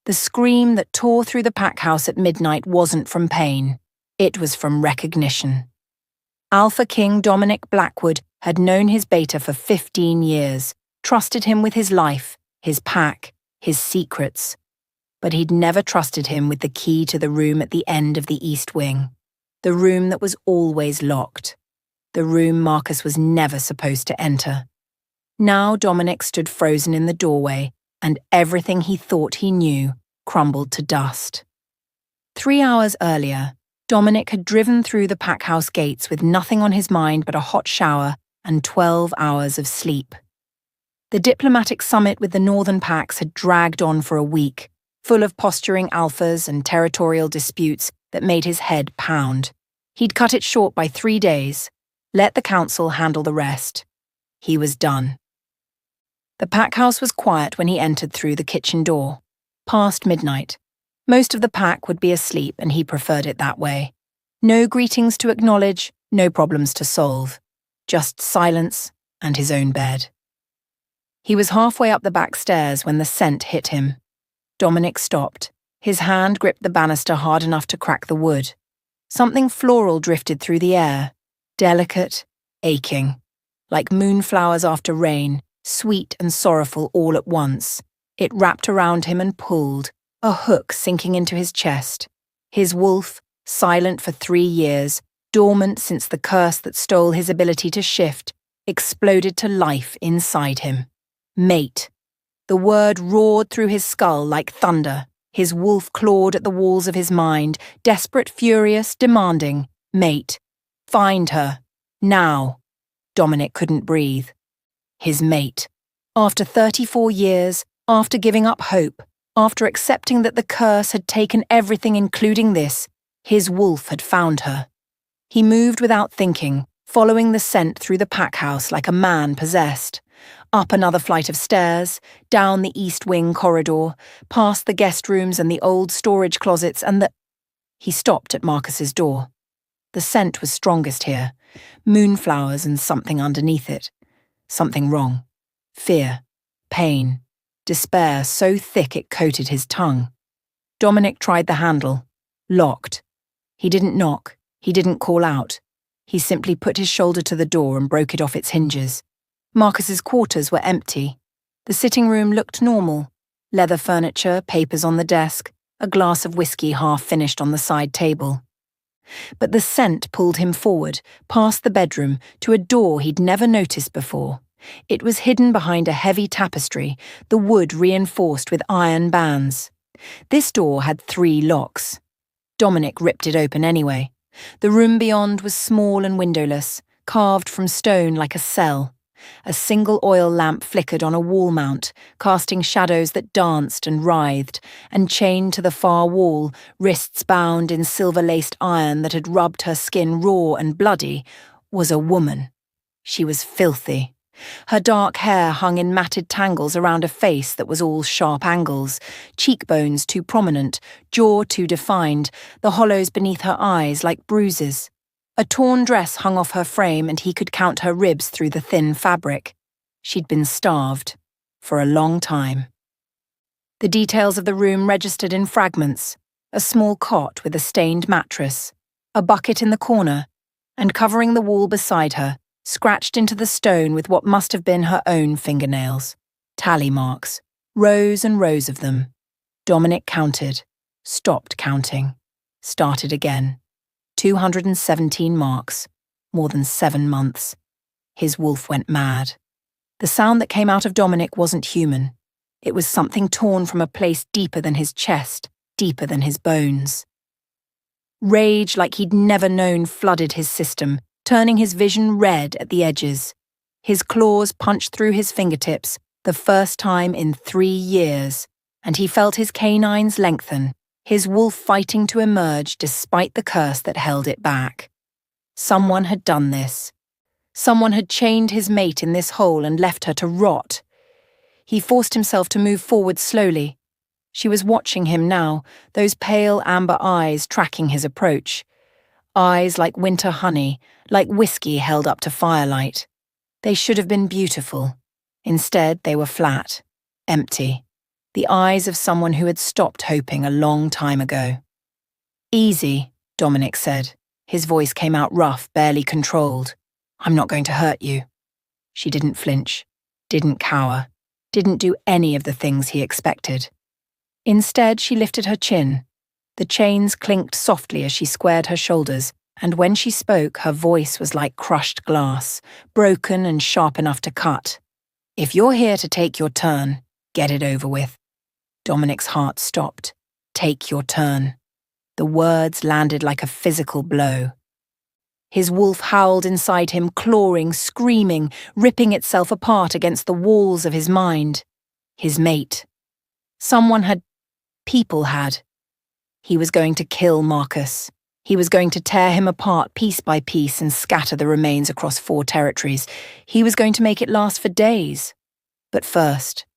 The scream that tore through the pack house at midnight wasn't from pain. It was from recognition. Alpha King Dominic Blackwood had known his beta for 15 years, trusted him with his life, his pack, his secrets. But he'd never trusted him with the key to the room at the end of the East Wing. The room that was always locked. The room Marcus was never supposed to enter. Now Dominic stood frozen in the doorway, and everything he thought he knew crumbled to dust. 3 hours earlier, Dominic had driven through the pack house gates with nothing on his mind but a hot shower and 12 hours of sleep. The diplomatic summit with the Northern Packs had dragged on for a week, full of posturing alphas and territorial disputes that made his head pound. He'd cut it short by 3 days, let the council handle the rest. He was done. The pack house was quiet when he entered through the kitchen door. Past midnight. Most of the pack would be asleep, and he preferred it that way. No greetings to acknowledge, no problems to solve. Just silence and his own bed. He was halfway up the back stairs when the scent hit him. Dominic stopped. His hand gripped the banister hard enough to crack the wood. Something floral drifted through the air, delicate, aching, like moonflowers after rain, sweet and sorrowful all at once. It wrapped around him and pulled, a hook sinking into his chest. His wolf, silent for 3 years, dormant since the curse that stole his ability to shift, exploded to life inside him. Mate. The word roared through his skull like thunder. His wolf clawed at the walls of his mind, desperate, furious, demanding. Mate. Find her. Now. Dominic couldn't breathe. His mate. After 34 years, after giving up hope, after accepting that the curse had taken everything including this, his wolf had found her. He moved without thinking, following the scent through the pack house like a man possessed. Up another flight of stairs, down the East Wing corridor, past the guest rooms and the old storage closets He stopped at Marcus's door. The scent was strongest here. Moonflowers and something underneath it. Something wrong. Fear. Pain. Despair so thick it coated his tongue. Dominic tried the handle. Locked. He didn't knock. He didn't call out. He simply put his shoulder to the door and broke it off its hinges. Marcus's quarters were empty. The sitting room looked normal. Leather furniture, papers on the desk, a glass of whiskey half finished on the side table. But the scent pulled him forward, past the bedroom, to a door he'd never noticed before. It was hidden behind a heavy tapestry, the wood reinforced with iron bands. This door had 3 locks. Dominic ripped it open anyway. The room beyond was small and windowless, carved from stone like a cell. A single oil lamp flickered on a wall mount, casting shadows that danced and writhed, and chained to the far wall, wrists bound in silver-laced iron that had rubbed her skin raw and bloody, was a woman. She was filthy. Her dark hair hung in matted tangles around a face that was all sharp angles, cheekbones too prominent, jaw too defined, the hollows beneath her eyes like bruises. A torn dress hung off her frame and he could count her ribs through the thin fabric. She'd been starved. For a long time. The details of the room registered in fragments. A small cot with a stained mattress, a bucket in the corner, and covering the wall beside her, scratched into the stone with what must have been her own fingernails. Tally marks. Rows and rows of them. Dominic counted. Stopped counting. Started again. 217 marks. More than 7 months. His wolf went mad. The sound that came out of Dominic wasn't human. It was something torn from a place deeper than his chest, deeper than his bones. Rage like he'd never known flooded his system, turning his vision red at the edges. His claws punched through his fingertips, the first time in 3 years, and he felt his canines lengthen, his wolf fighting to emerge despite the curse that held it back. Someone had done this. Someone had chained his mate in this hole and left her to rot. He forced himself to move forward slowly. She was watching him now, those pale amber eyes tracking his approach. Eyes like winter honey, like whiskey held up to firelight. They should have been beautiful. Instead, they were flat, empty. the eyes of someone who had stopped hoping a long time ago. "Easy," Dominic said. His voice came out rough, barely controlled. "I'm not going to hurt you." She didn't flinch, didn't cower, didn't do any of the things he expected. Instead, she lifted her chin. The chains clinked softly as she squared her shoulders, and when she spoke, her voice was like crushed glass, broken and sharp enough to cut. "If you're here to take your turn, get it over with." Dominic's heart stopped. Take your turn. The words landed like a physical blow. His wolf howled inside him, clawing, screaming, ripping itself apart against the walls of his mind. His mate. People had. He was going to kill Marcus. He was going to tear him apart piece by piece and scatter the remains across 4 territories. He was going to make it last for days. But first,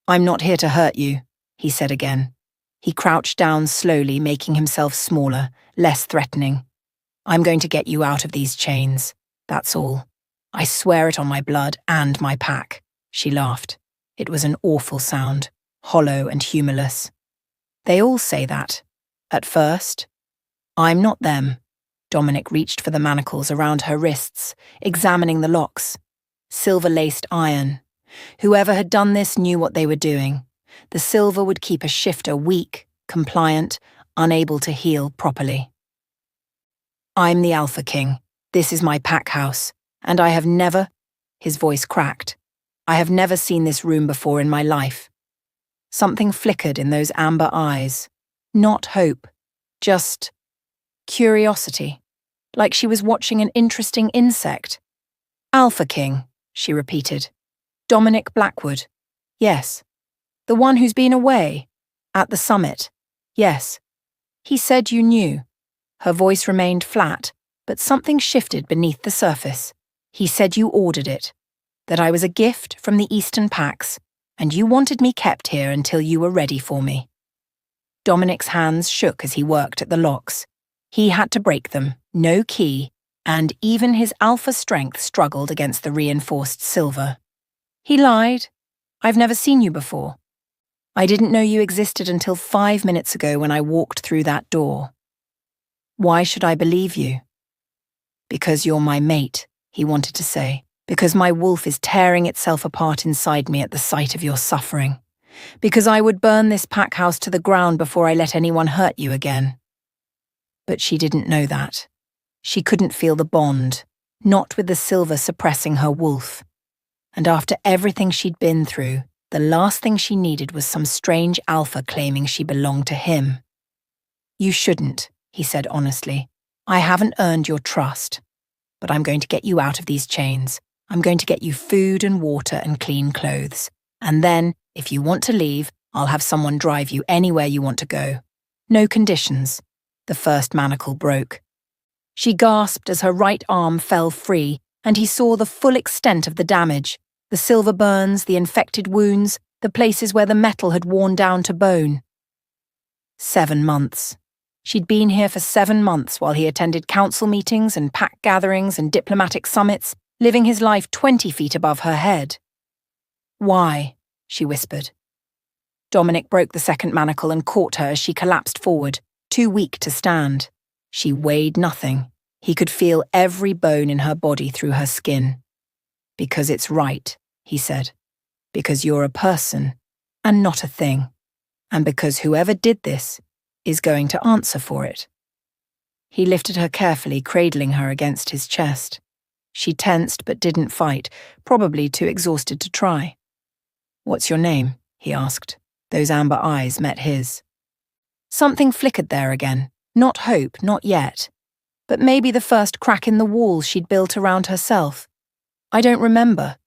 "I'm not here to hurt you," he said again. He crouched down slowly, making himself smaller, less threatening. "I'm going to get you out of these chains. That's all. I swear it on my blood and my pack." She laughed. It was an awful sound, hollow and humorless. They all say that. At first. "I'm not them." Dominic reached for the manacles around her wrists, examining the locks. Silver-laced iron. Whoever had done this knew what they were doing. The silver would keep a shifter weak, compliant, unable to heal properly. "I'm the Alpha King. This is my pack house, and I have never—" His voice cracked. "I have never seen this room before in my life." Something flickered in those amber eyes. Not hope, just curiosity, like she was watching an interesting insect. "Alpha King," she repeated. "Dominic Blackwood. Yes. The one who's been away. At the summit. Yes. He said you knew." Her voice remained flat, but something shifted beneath the surface. "He said you ordered it. That I was a gift from the Eastern Pacts, and you wanted me kept here until you were ready for me." Dominic's hands shook as he worked at the locks. He had to break them, no key, and even his alpha strength struggled against the reinforced silver. He lied. "I've never seen you before. I didn't know you existed until 5 minutes ago when I walked through that door." "Why should I believe you?" "Because you're my mate," he wanted to say. "Because my wolf is tearing itself apart inside me at the sight of your suffering. Because I would burn this pack house to the ground before I let anyone hurt you again." But she didn't know that. She couldn't feel the bond, not with the silver suppressing her wolf. And after everything she'd been through, the last thing she needed was some strange alpha claiming she belonged to him. "You shouldn't," he said honestly. "I haven't earned your trust. But I'm going to get you out of these chains. I'm going to get you food and water and clean clothes. And then, if you want to leave, I'll have someone drive you anywhere you want to go. No conditions." The first manacle broke. She gasped as her right arm fell free, and he saw the full extent of the damage, the silver burns, the infected wounds, the places where the metal had worn down to bone. 7 months. She'd been here for 7 months while he attended council meetings and pack gatherings and diplomatic summits, living his life 20 feet above her head. "Why?" she whispered. Dominic broke the second manacle and caught her as she collapsed forward, too weak to stand. She weighed nothing. He could feel every bone in her body through her skin. "Because it's right," he said. "Because you're a person, and not a thing. And because whoever did this is going to answer for it." He lifted her carefully, cradling her against his chest. She tensed but didn't fight, probably too exhausted to try. "What's your name?" he asked. Those amber eyes met his. Something flickered there again. Not hope, not yet. But maybe the first crack in the wall she'd built around herself. "I don't remember."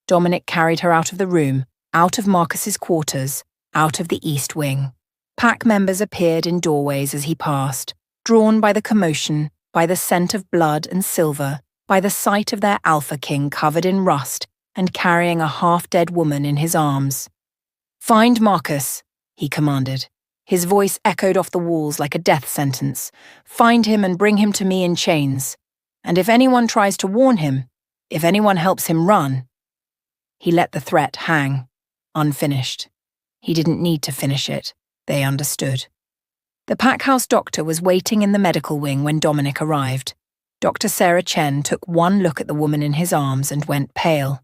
Dominic carried her out of the room, out of Marcus's quarters, out of the East Wing. Pack members appeared in doorways as he passed, drawn by the commotion, by the scent of blood and silver, by the sight of their Alpha King covered in rust and carrying a half-dead woman in his arms. "Find Marcus," he commanded. His voice echoed off the walls like a death sentence. "Find him and bring him to me in chains. And if anyone tries to warn him, if anyone helps him run..." He let the threat hang, unfinished. He didn't need to finish it. They understood. The packhouse doctor was waiting in the medical wing when Dominic arrived. Dr. Sarah Chen took one look at the woman in his arms and went pale.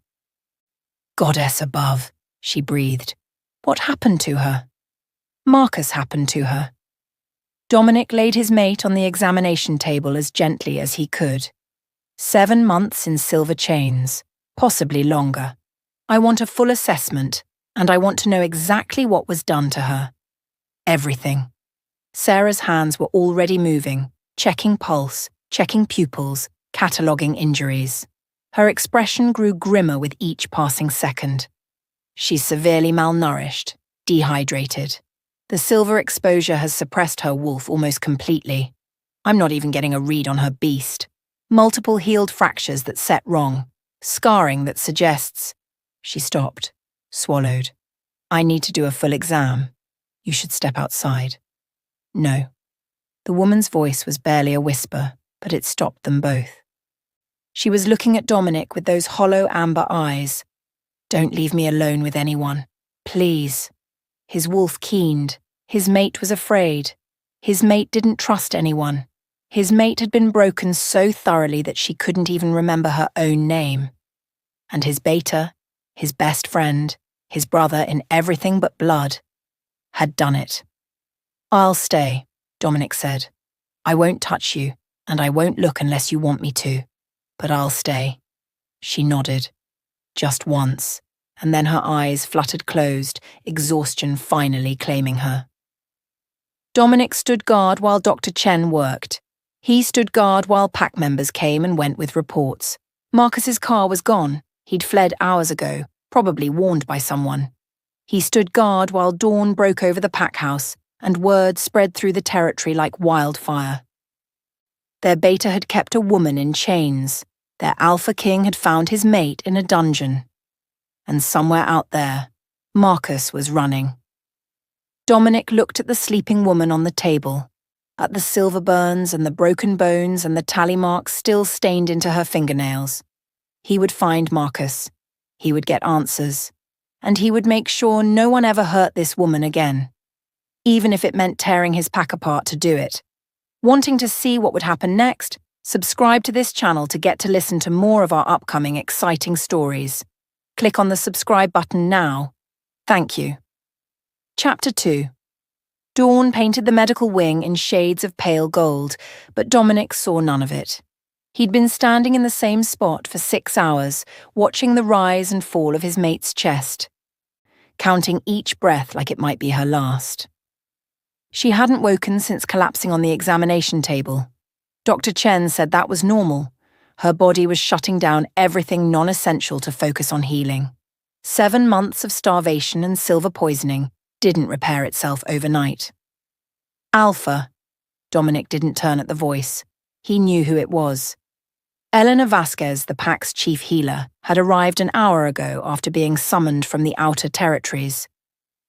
"Goddess above," she breathed. "What happened to her?" "Marcus happened to her." Dominic laid his mate on the examination table as gently as he could. 7 months in silver chains, possibly longer. I want a full assessment, and I want to know exactly what was done to her. Everything. Sarah's hands were already moving, checking pulse, checking pupils, cataloguing injuries. Her expression grew grimmer with each passing second. She's severely malnourished, dehydrated. The silver exposure has suppressed her wolf almost completely. I'm not even getting a read on her beast. Multiple healed fractures that set wrong, scarring that suggests... She stopped, swallowed. "I need to do a full exam. You should step outside." "No." The woman's voice was barely a whisper, but it stopped them both. She was looking at Dominic with those hollow amber eyes. "Don't leave me alone with anyone. Please." His wolf keened. His mate was afraid. His mate didn't trust anyone. His mate had been broken so thoroughly that she couldn't even remember her own name. And his beta, his best friend, his brother in everything but blood, had done it. "I'll stay," Dominic said. "I won't touch you, and I won't look unless you want me to. But I'll stay." She nodded. Just once, and then her eyes fluttered closed, exhaustion finally claiming her. Dominic stood guard while Dr. Chen worked. He stood guard while pack members came and went with reports. Marcus's car was gone. He'd fled hours ago, probably warned by someone. He stood guard while dawn broke over the pack house, and word spread through the territory like wildfire. Their beta had kept a woman in chains. Their alpha king had found his mate in a dungeon. And somewhere out there, Marcus was running. Dominic looked at the sleeping woman on the table, at the silver burns and the broken bones and the tally marks still stained into her fingernails. He would find Marcus. He would get answers. And he would make sure no one ever hurt this woman again. Even if it meant tearing his pack apart to do it. Wanting to see what would happen next? Subscribe to this channel to get to listen to more of our upcoming exciting stories. Click on the subscribe button now. Thank you. Chapter 2. Dawn painted the medical wing in shades of pale gold, but Dominic saw none of it. He'd been standing in the same spot for 6 hours, watching the rise and fall of his mate's chest, counting each breath like it might be her last. She hadn't woken since collapsing on the examination table. Dr. Chen said that was normal. Her body was shutting down everything non-essential to focus on healing. 7 months of starvation and silver poisoning didn't repair itself overnight. Alpha. Dominic didn't turn at the voice. He knew who it was. Elena Vasquez, the pack's chief healer, had arrived an hour ago after being summoned from the outer territories.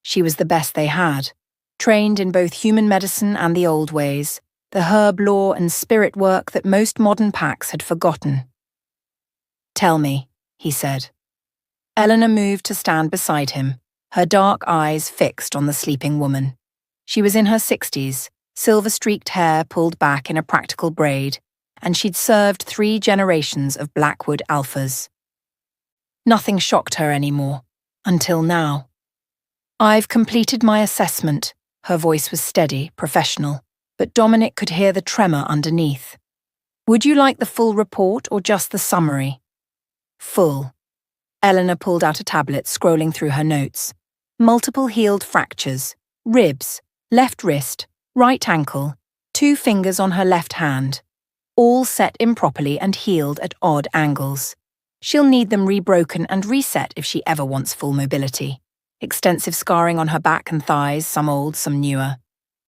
She was the best they had, trained in both human medicine and the old ways, the herb lore and spirit work that most modern packs had forgotten. "Tell me," he said. Eleanor moved to stand beside him, her dark eyes fixed on the sleeping woman. She was in her 60s, silver-streaked hair pulled back in a practical braid, and she'd served 3 generations of Blackwood alphas. Nothing shocked her anymore, until now. "I've completed my assessment." Her voice was steady, professional, but Dominic could hear the tremor underneath. "Would you like the full report or just the summary?" "Full." Eleanor pulled out a tablet, scrolling through her notes. Multiple healed fractures, ribs, left wrist, right ankle, 2 fingers on her left hand, all set improperly and healed at odd angles. She'll need them rebroken and reset if she ever wants full mobility. Extensive scarring on her back and thighs, some old, some newer.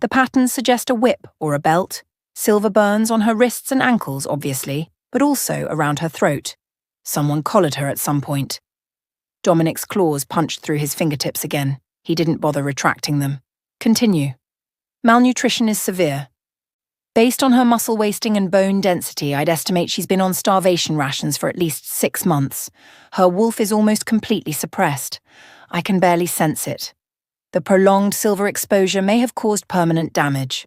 The patterns suggest a whip or a belt. Silver burns on her wrists and ankles, obviously, but also around her throat. Someone collared her at some point. Dominic's claws punched through his fingertips again. He didn't bother retracting them. "Continue." "Malnutrition is severe. Based on her muscle wasting and bone density, I'd estimate she's been on starvation rations for at least 6 months. Her wolf is almost completely suppressed. I can barely sense it. The prolonged silver exposure may have caused permanent damage.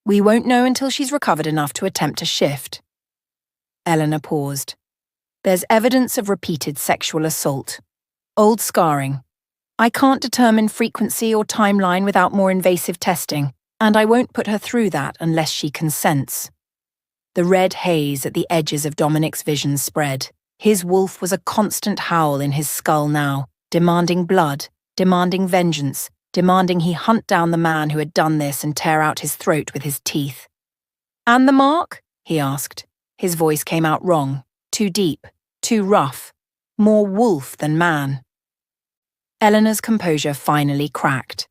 We won't know until she's recovered enough to attempt a shift. Eleanor paused. There's evidence of repeated sexual assault. Old scarring. I can't determine frequency or timeline without more invasive testing, and I won't put her through that unless she consents. The red haze at the edges of Dominic's vision spread. His wolf was a constant howl in his skull now, demanding blood, demanding vengeance, demanding he hunt down the man who had done this and tear out his throat with his teeth. "And the mark?" he asked. His voice came out wrong, too deep, too rough, more wolf than man. Eleanor's composure finally cracked.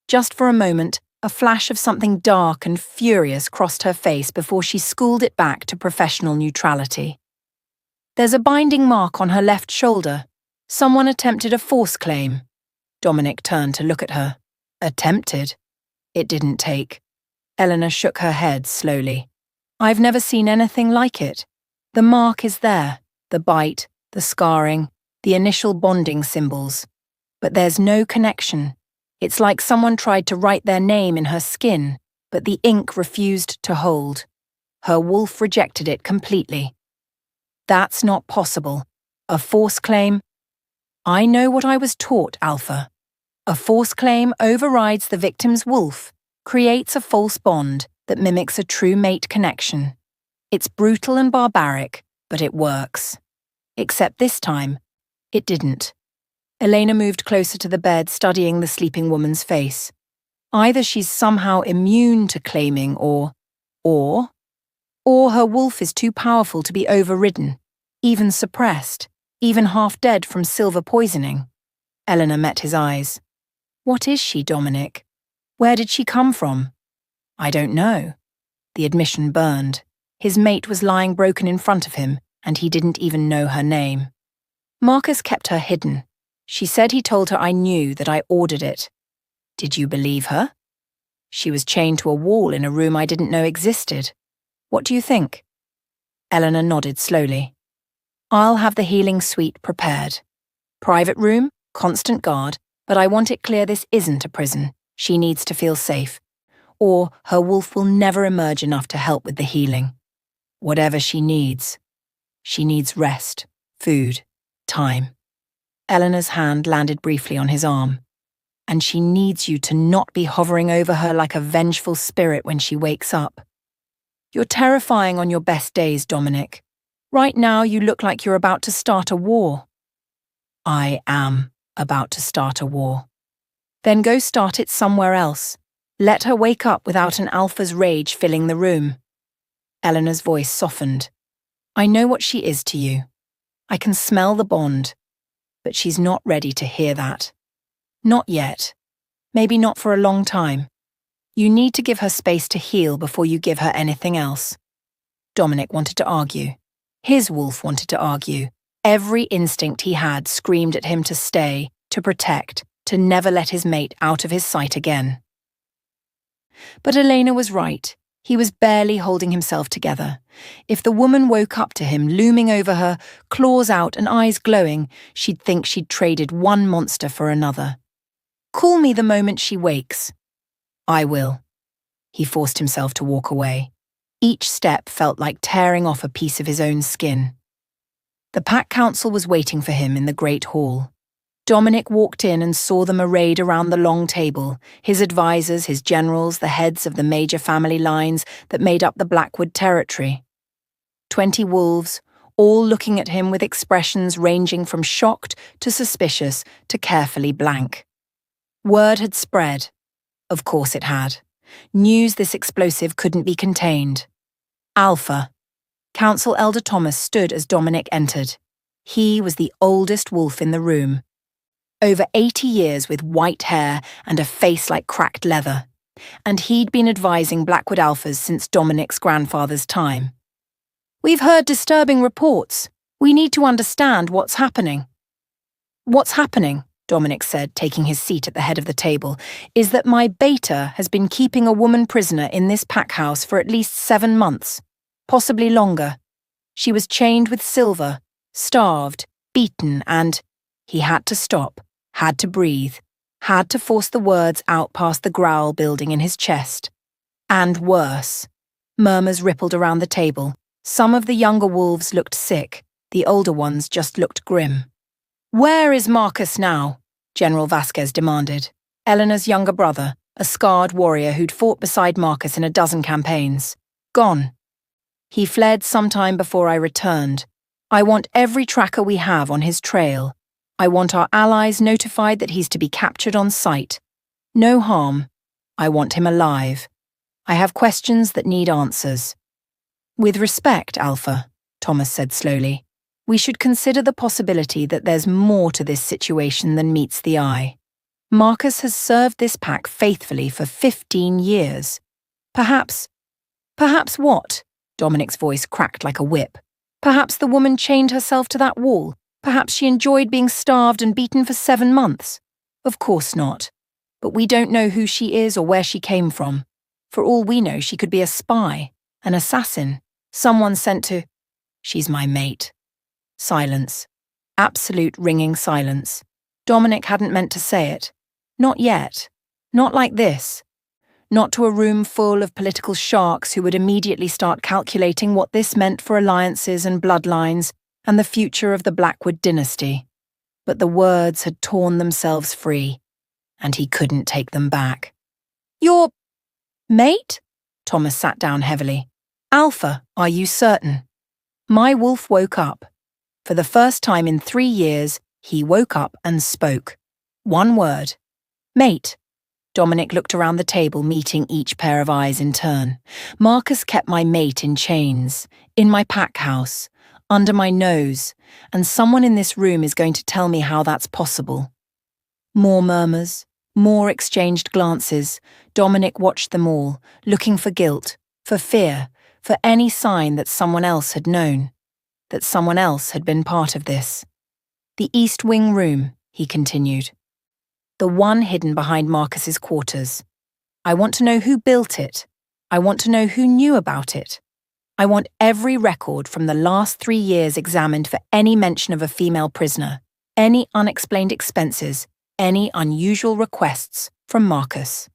Just for a moment, a flash of something dark and furious crossed her face before she schooled it back to professional neutrality. "There's a binding mark on her left shoulder. Someone attempted a force claim." Dominic turned to look at her. Attempted? It didn't take. Eleanor shook her head slowly. "I've never seen anything like it. The mark is there, the bite, the scarring, the initial bonding symbols. But there's no connection. It's like someone tried to write their name in her skin, but the ink refused to hold. Her wolf rejected it completely. That's not possible. A force claim? I know what I was taught, Alpha. A force claim overrides the victim's wolf, creates a false bond that mimics a true mate connection. It's brutal and barbaric, but it works. Except this time, it didn't. Elena moved closer to the bed, studying the sleeping woman's face. Either she's somehow immune to claiming or her wolf is too powerful to be overridden, even suppressed, even half dead from silver poisoning. Eleanor met his eyes. What is she, Dominic? Where did she come from? I don't know. The admission burned. His mate was lying broken in front of him, and he didn't even know her name. Marcus kept her hidden. She said he told her I knew, that I ordered it. Did you believe her? She was chained to a wall in a room I didn't know existed. What do you think? Eleanor nodded slowly. I'll have the healing suite prepared. Private room, constant guard, but I want it clear this isn't a prison. She needs to feel safe. Or her wolf will never emerge enough to help with the healing. Whatever she needs. She needs rest, food, time. Eleanor's hand landed briefly on his arm. And she needs you to not be hovering over her like a vengeful spirit when she wakes up. You're terrifying on your best days, Dominic. Right now you look like you're about to start a war. I am about to start a war. Then go start it somewhere else. Let her wake up without an alpha's rage filling the room. Eleanor's voice softened. I know what she is to you. I can smell the bond. But she's not ready to hear that. Not yet. Maybe not for a long time. You need to give her space to heal before you give her anything else. Dominic wanted to argue. His wolf wanted to argue. Every instinct he had screamed at him to stay, to protect, to never let his mate out of his sight again. But Elena was right. He was barely holding himself together. If the woman woke up to him, looming over her, claws out and eyes glowing, she'd think she'd traded one monster for another. Call me the moment she wakes. I will. He forced himself to walk away. Each step felt like tearing off a piece of his own skin. The pack council was waiting for him in the great hall. Dominic walked in and saw them arrayed around the long table, his advisors, his generals, the heads of the major family lines that made up the Blackwood territory. 20 wolves, all looking at him with expressions ranging from shocked to suspicious to carefully blank. Word had spread. Of course it had. News this explosive couldn't be contained. Alpha. Council Elder Thomas stood as Dominic entered. He was the oldest wolf in the room. Over 80 years with white hair and a face like cracked leather. And he'd been advising Blackwood Alphas since Dominic's grandfather's time. We've heard disturbing reports. We need to understand what's happening. What's happening, Dominic said, taking his seat at the head of the table, is that my beta has been keeping a woman prisoner in this pack house for at least 7 months, possibly longer. She was chained with silver, starved, beaten, and he had to stop. Had to breathe. Had to force the words out past the growl building in his chest. And worse. Murmurs rippled around the table. Some of the younger wolves looked sick. The older ones just looked grim. "Where is Marcus now?" General Vasquez demanded. Eleanor's younger brother, a scarred warrior who'd fought beside Marcus in a dozen campaigns. "Gone. He fled sometime before I returned. I want every tracker we have on his trail. I want our allies notified that he's to be captured on sight. No harm. I want him alive. I have questions that need answers." "With respect, Alpha," Thomas said slowly, "we should consider the possibility that there's more to this situation than meets the eye. Marcus has served this pack faithfully for 15 years. Perhaps what?" Dominic's voice cracked like a whip. "Perhaps the woman chained herself to that wall. Perhaps she enjoyed being starved and beaten for 7 months. Of course not. But we don't know who she is or where she came from. For all we know, she could be a spy, an assassin, someone sent to—" "She's my mate." Silence. Absolute ringing silence. Dominic hadn't meant to say it. Not yet. Not like this. Not to a room full of political sharks who would immediately start calculating what this meant for alliances and bloodlines and the future of the Blackwood dynasty. But the words had torn themselves free, and he couldn't take them back. "Your mate?" Thomas sat down heavily. "Alpha, are you certain?" My wolf woke up. For the first time in 3 years, he woke up and spoke. One word. "Mate." Dominic looked around the table, meeting each pair of eyes in turn. "Marcus kept my mate in chains, in my pack house, under my nose, and someone in this room is going to tell me how that's possible." More murmurs, more exchanged glances. Dominic watched them all, looking for guilt, for fear, for any sign that someone else had known, that someone else had been part of this. "The East Wing room," he continued. "The one hidden behind Marcus's quarters. I want to know who built it. I want to know who knew about it. I want every record from the last 3 years examined for any mention of a female prisoner, any unexplained expenses, any unusual requests from Marcus."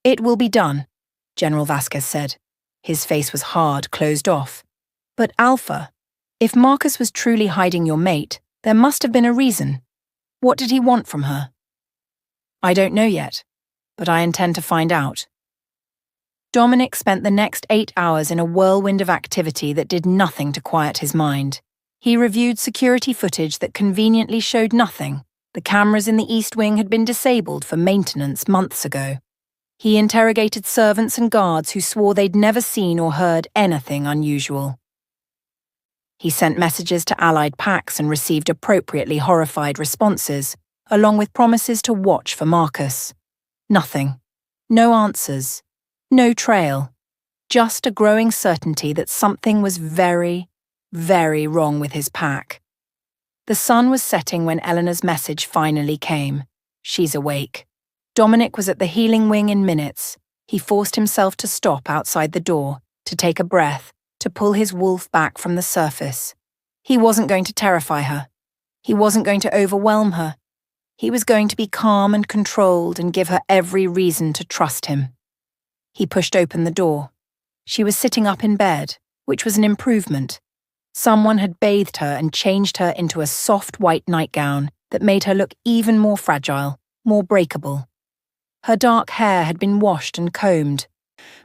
"It will be done," General Vasquez said. His face was hard, closed off. "But Alpha, if Marcus was truly hiding your mate, there must have been a reason. What did he want from her?" "I don't know yet, but I intend to find out." Dominic spent the next 8 hours in a whirlwind of activity that did nothing to quiet his mind. He reviewed security footage that conveniently showed nothing. The cameras in the East Wing had been disabled for maintenance months ago. He interrogated servants and guards who swore they'd never seen or heard anything unusual. He sent messages to allied packs and received appropriately horrified responses, along with promises to watch for Marcus. Nothing. No answers. No trail. Just a growing certainty that something was very, very wrong with his pack. The sun was setting when Eleanor's message finally came. She's awake. Dominic was at the healing wing in minutes. He forced himself to stop outside the door, to take a breath, to pull his wolf back from the surface. He wasn't going to terrify her. He wasn't going to overwhelm her. He was going to be calm and controlled and give her every reason to trust him. He pushed open the door. She was sitting up in bed, which was an improvement. Someone had bathed her and changed her into a soft white nightgown that made her look even more fragile, more breakable. Her dark hair had been washed and combed,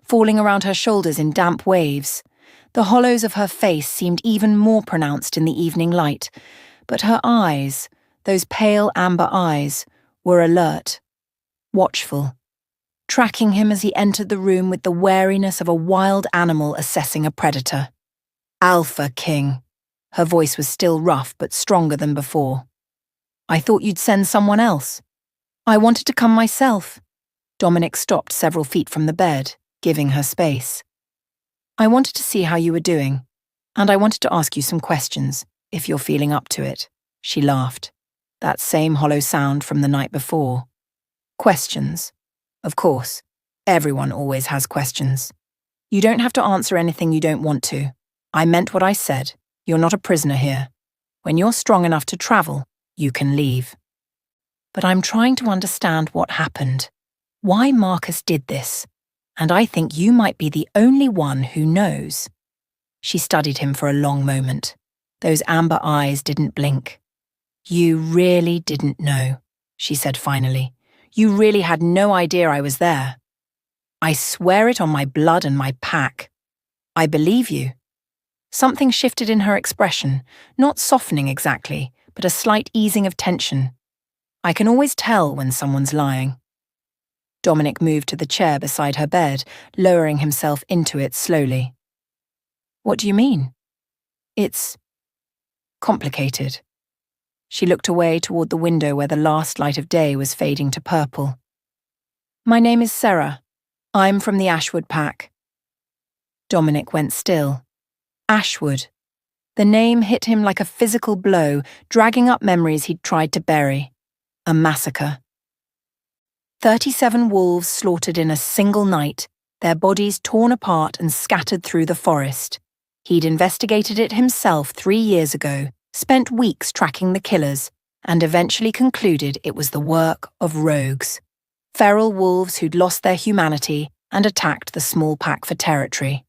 falling around her shoulders in damp waves. The hollows of her face seemed even more pronounced in the evening light, but her eyes, those pale amber eyes, were alert, watchful, tracking him as he entered the room with the wariness of a wild animal assessing a predator. "Alpha King." Her voice was still rough but stronger than before. "I thought you'd send someone else." "I wanted to come myself." Dominic stopped several feet from the bed, giving her space. "I wanted to see how you were doing, and I wanted to ask you some questions, if you're feeling up to it." She laughed. That same hollow sound from the night before. "Questions. Of course. Everyone always has questions. You don't have to answer anything you don't want to. I meant what I said. You're not a prisoner here. When you're strong enough to travel, you can leave." but I'm trying to understand what happened, why Marcus did this, and I think you might be the only one who knows." She studied him for a long moment. Those amber eyes didn't blink. "You really didn't know," she said finally. "You really had no idea I was there." "I swear it on my blood and my pack." "I believe you." Something shifted in her expression, not softening exactly, but a slight easing of tension. "I can always tell when someone's lying." Dominic moved to the chair beside her bed, lowering himself into it slowly. "What do you mean?" "It's complicated." She looked away toward the window where the last light of day was fading to purple. "My name is Sarah. I'm from the Ashwood Pack." Dominic went still. Ashwood. The name hit him like a physical blow, dragging up memories he'd tried to bury. A massacre. 37 wolves slaughtered in a single night, their bodies torn apart and scattered through the forest. He'd investigated it himself 3 years ago, spent weeks tracking the killers, and eventually concluded it was the work of rogues. Feral wolves who'd lost their humanity and attacked the small pack for territory.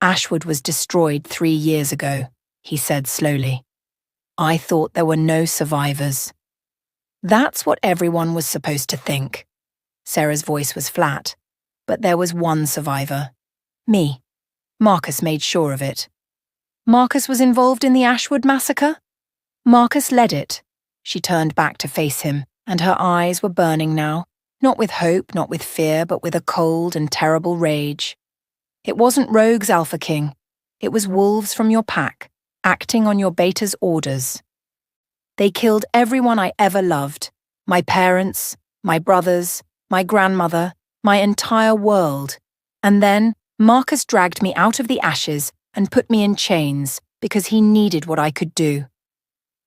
"Ashwood was destroyed 3 years ago," he said slowly. "I thought there were no survivors." "That's what everyone was supposed to think." Sarah's voice was flat. "But there was one survivor. Me. Marcus made sure of it." "Marcus was involved in the Ashwood massacre?" "Marcus led it." She turned back to face him, and her eyes were burning now, not with hope, not with fear, but with a cold and terrible rage. "It wasn't rogues, Alpha King. It was wolves from your pack, acting on your beta's orders. They killed everyone I ever loved. My parents, my brothers, my grandmother, my entire world. And then Marcus dragged me out of the ashes and put me in chains because he needed what I could do."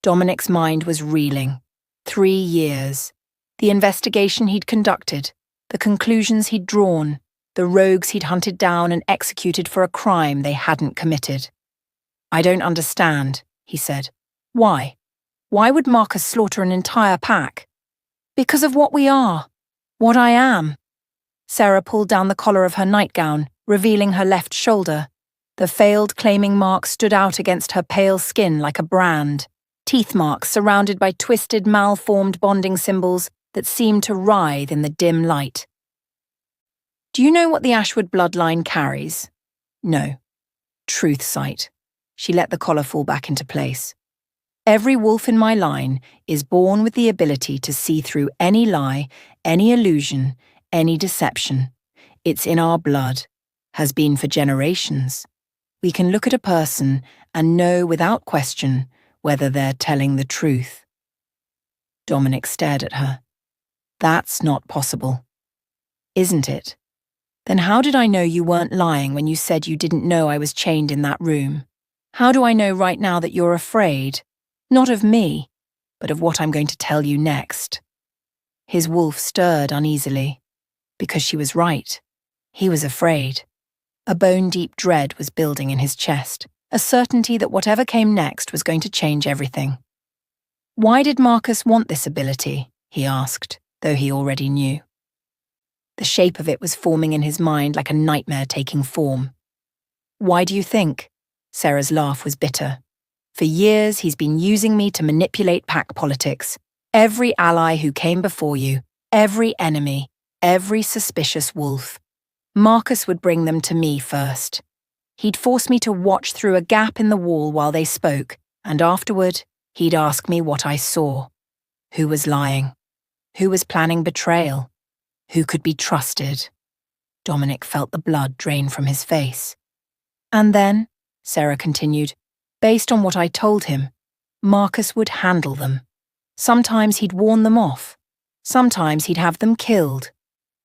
Dominic's mind was reeling. 3 years. The investigation he'd conducted, the conclusions he'd drawn, the rogues he'd hunted down and executed for a crime they hadn't committed. "I don't understand," he said. "Why? Why would Marcus slaughter an entire pack?" "Because of what we are. What I am." Sarah pulled down the collar of her nightgown, revealing her left shoulder. The failed claiming mark stood out against her pale skin like a brand. Teeth marks surrounded by twisted, malformed bonding symbols that seemed to writhe in the dim light. "Do you know what the Ashwood bloodline carries?" "No." "Truth sight." She let the collar fall back into place. "Every wolf in my line is born with the ability to see through any lie, any illusion, any deception. It's in our blood, has been for generations. We can look at a person and know without question whether they're telling the truth." Dominic stared at her. "That's not possible." "Isn't it? Then how did I know you weren't lying when you said you didn't know I was chained in that room? How do I know right now that you're afraid? Not of me, but of what I'm going to tell you next." His wolf stirred uneasily. Because she was right. He was afraid. A bone-deep dread was building in his chest, a certainty that whatever came next was going to change everything. "Why did Marcus want this ability?" he asked, though he already knew. The shape of it was forming in his mind like a nightmare taking form. "Why do you think?" Sarah's laugh was bitter. "For years he's been using me to manipulate pack politics. Every ally who came before you, every enemy, every suspicious wolf. Marcus would bring them to me first. He'd force me to watch through a gap in the wall while they spoke, and afterward, he'd ask me what I saw. Who was lying? Who was planning betrayal? Who could be trusted?" Dominic felt the blood drain from his face. "And then," Sarah continued, "based on what I told him, Marcus would handle them. Sometimes he'd warn them off. Sometimes he'd have them killed.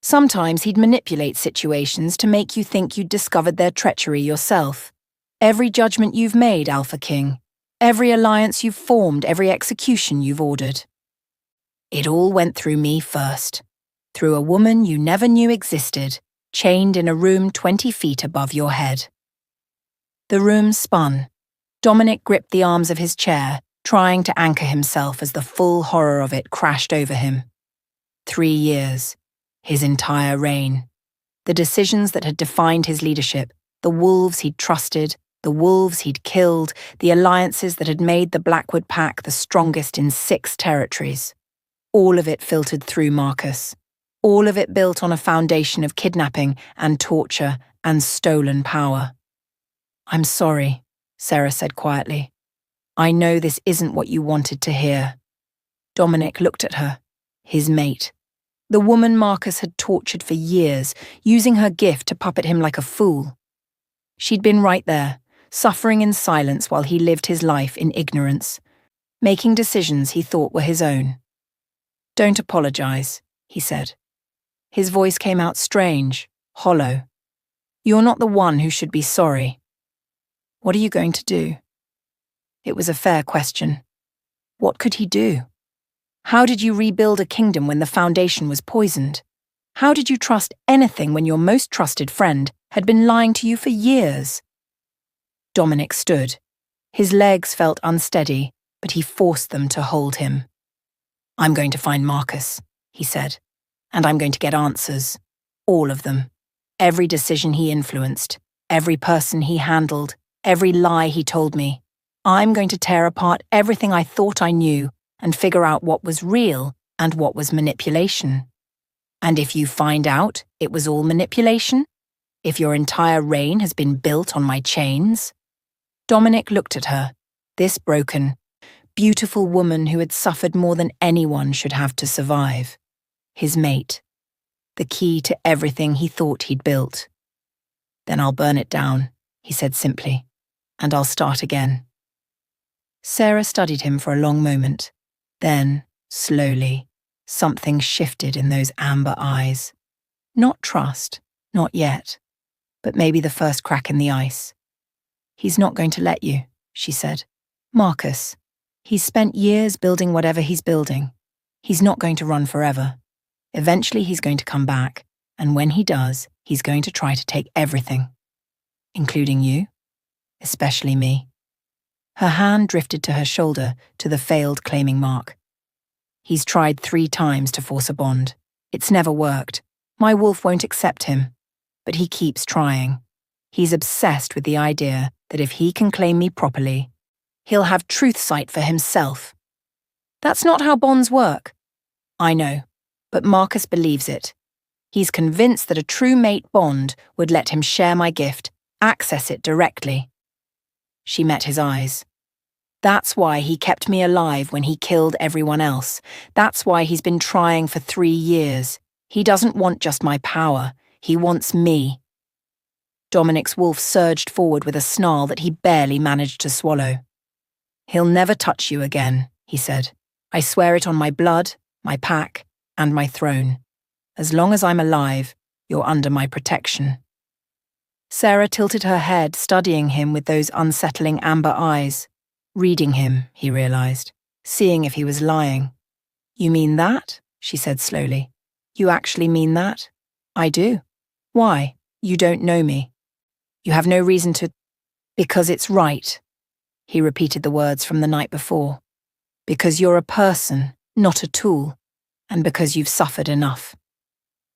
Sometimes he'd manipulate situations to make you think you'd discovered their treachery yourself. Every judgment you've made, Alpha King. Every alliance you've formed, every execution you've ordered. It all went through me first. Through a woman you never knew existed, chained in a room 20 feet above your head." The room spun. Dominic gripped the arms of his chair, trying to anchor himself as the full horror of it crashed over him. 3 years, his entire reign. The decisions that had defined his leadership, the wolves he'd trusted, the wolves he'd killed, the alliances that had made the Blackwood Pack the strongest in 6 territories. All of it filtered through Marcus. All of it built on a foundation of kidnapping and torture and stolen power. "I'm sorry," Sarah said quietly. "I know this isn't what you wanted to hear." Dominic looked at her, his mate. The woman Marcus had tortured for years, using her gift to puppet him like a fool. She'd been right there, suffering in silence while he lived his life in ignorance, making decisions he thought were his own. "Don't apologize," he said. His voice came out strange, hollow. "You're not the one who should be sorry." "What are you going to do?" It was a fair question. What could he do? How did you rebuild a kingdom when the foundation was poisoned? How did you trust anything when your most trusted friend had been lying to you for years? Dominic stood. His legs felt unsteady, but he forced them to hold him. "I'm going to find Marcus," he said, "and I'm going to get answers. All of them. Every decision he influenced, every person he handled, every lie he told me. I'm going to tear apart everything I thought I knew and figure out what was real and what was manipulation. And if you find out it was all manipulation, if your entire reign has been built on my chains." Dominic looked at her, this broken, beautiful woman who had suffered more than anyone should have to survive. His mate. The key to everything he thought he'd built. "Then I'll burn it down," he said simply, "and I'll start again." Sarah studied him for a long moment. Then, slowly, something shifted in those amber eyes. Not trust, not yet, but maybe the first crack in the ice. "He's not going to let you," she said. "Marcus. He's spent years building whatever he's building. He's not going to run forever. Eventually he's going to come back, and when he does, he's going to try to take everything. Including you, especially me." Her hand drifted to her shoulder to the failed claiming mark. "He's tried 3 times to force a bond. It's never worked. My wolf won't accept him. But he keeps trying. He's obsessed with the idea that if he can claim me properly, he'll have truth sight for himself. That's not how bonds work." "I know, but Marcus believes it. He's convinced that a true mate bond would let him share my gift, access it directly." She met his eyes. "That's why he kept me alive when he killed everyone else. That's why he's been trying for 3 years. He doesn't want just my power. He wants me." Dominic's wolf surged forward with a snarl that he barely managed to swallow. "He'll never touch you again," he said. "I swear it on my blood, my pack, and my throne. As long as I'm alive, you're under my protection." Sarah tilted her head, studying him with those unsettling amber eyes. Reading him, he realized, seeing if he was lying. "You mean that?" she said slowly. "You actually mean that?" "I do." "Why? You don't know me. You have no reason to—" "Because it's right," he repeated the words from the night before. "Because you're a person, not a tool, and because you've suffered enough."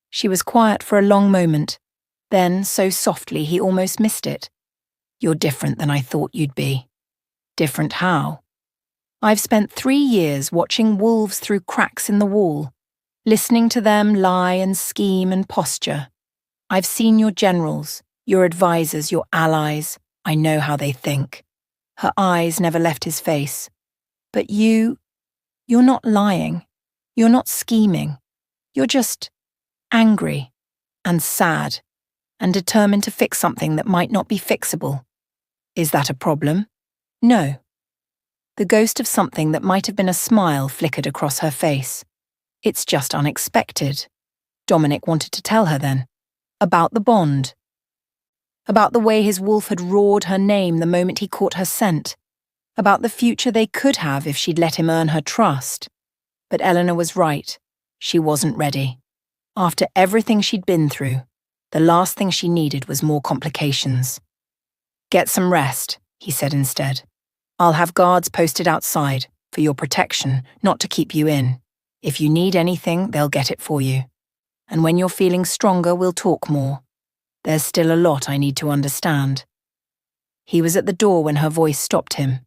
She was quiet for a long moment, then so softly he almost missed it. "You're different than I thought you'd be." "Different how?" "I've spent 3 years watching wolves through cracks in the wall, listening to them lie and scheme and posture. I've seen your generals, your advisors, your allies. I know how they think." Her eyes never left his face. "But you're not lying. You're not scheming. You're just angry and sad and determined to fix something that might not be fixable. Is that a problem? No." The ghost of something that might have been a smile flickered across her face. "It's just unexpected." Dominic wanted to tell her then. About the bond. About the way his wolf had roared her name the moment he caught her scent. About the future they could have if she'd let him earn her trust. But Eleanor was right. She wasn't ready. After everything she'd been through, the last thing she needed was more complications. "Get some rest," he said instead. I'll have guards posted outside, for your protection, not to keep you in. If you need anything, they'll get it for you. And when you're feeling stronger, we'll talk more. There's still a lot I need to understand." He was at the door when her voice stopped him.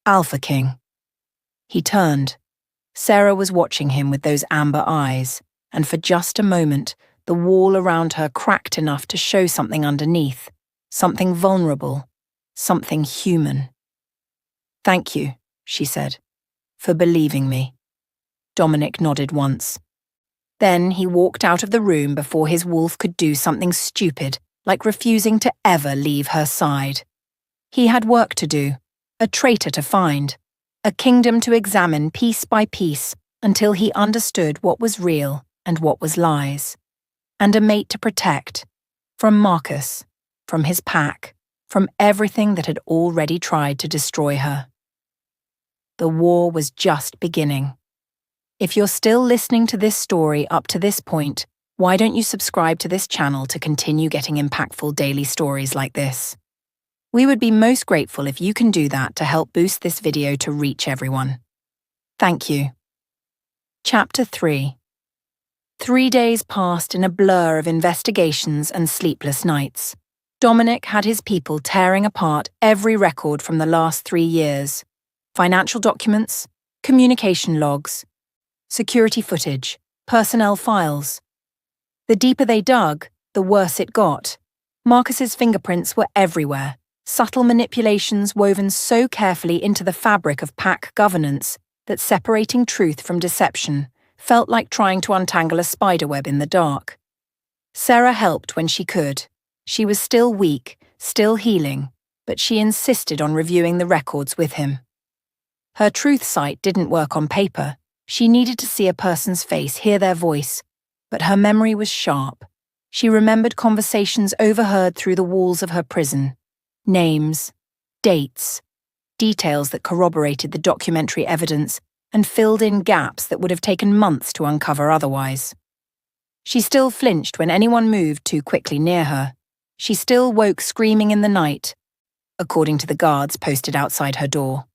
"Alpha King." He turned. Sarah was watching him with those amber eyes, and for just a moment, the wall around her cracked enough to show something underneath, something vulnerable, something human. "Thank you," she said, "for believing me." Dominic nodded once. Then he walked out of the room before his wolf could do something stupid, like refusing to ever leave her side. He had work to do, a traitor to find, a kingdom to examine piece by piece until he understood what was real and what was lies, and a mate to protect, from Marcus, from his pack, from everything that had already tried to destroy her. The war was just beginning. If you're still listening to this story up to this point, why don't you subscribe to this channel to continue getting impactful daily stories like this? We would be most grateful if you can do that to help boost this video to reach everyone. Thank you. Chapter 3. 3 days passed in a blur of investigations and sleepless nights. Dominic had his people tearing apart every record from the last 3 years. Financial documents, communication logs, security footage, personnel files. The deeper they dug, the worse it got. Marcus's fingerprints were everywhere, subtle manipulations woven so carefully into the fabric of pack governance that separating truth from deception felt like trying to untangle a spiderweb in the dark. Sarah helped when she could. She was still weak, still healing, but she insisted on reviewing the records with him. Her truth sight didn't work on paper. She needed to see a person's face, hear their voice, but her memory was sharp. She remembered conversations overheard through the walls of her prison. Names, dates, details that corroborated the documentary evidence and filled in gaps that would have taken months to uncover otherwise. She still flinched when anyone moved too quickly near her. She still woke screaming in the night, according to the guards posted outside her door.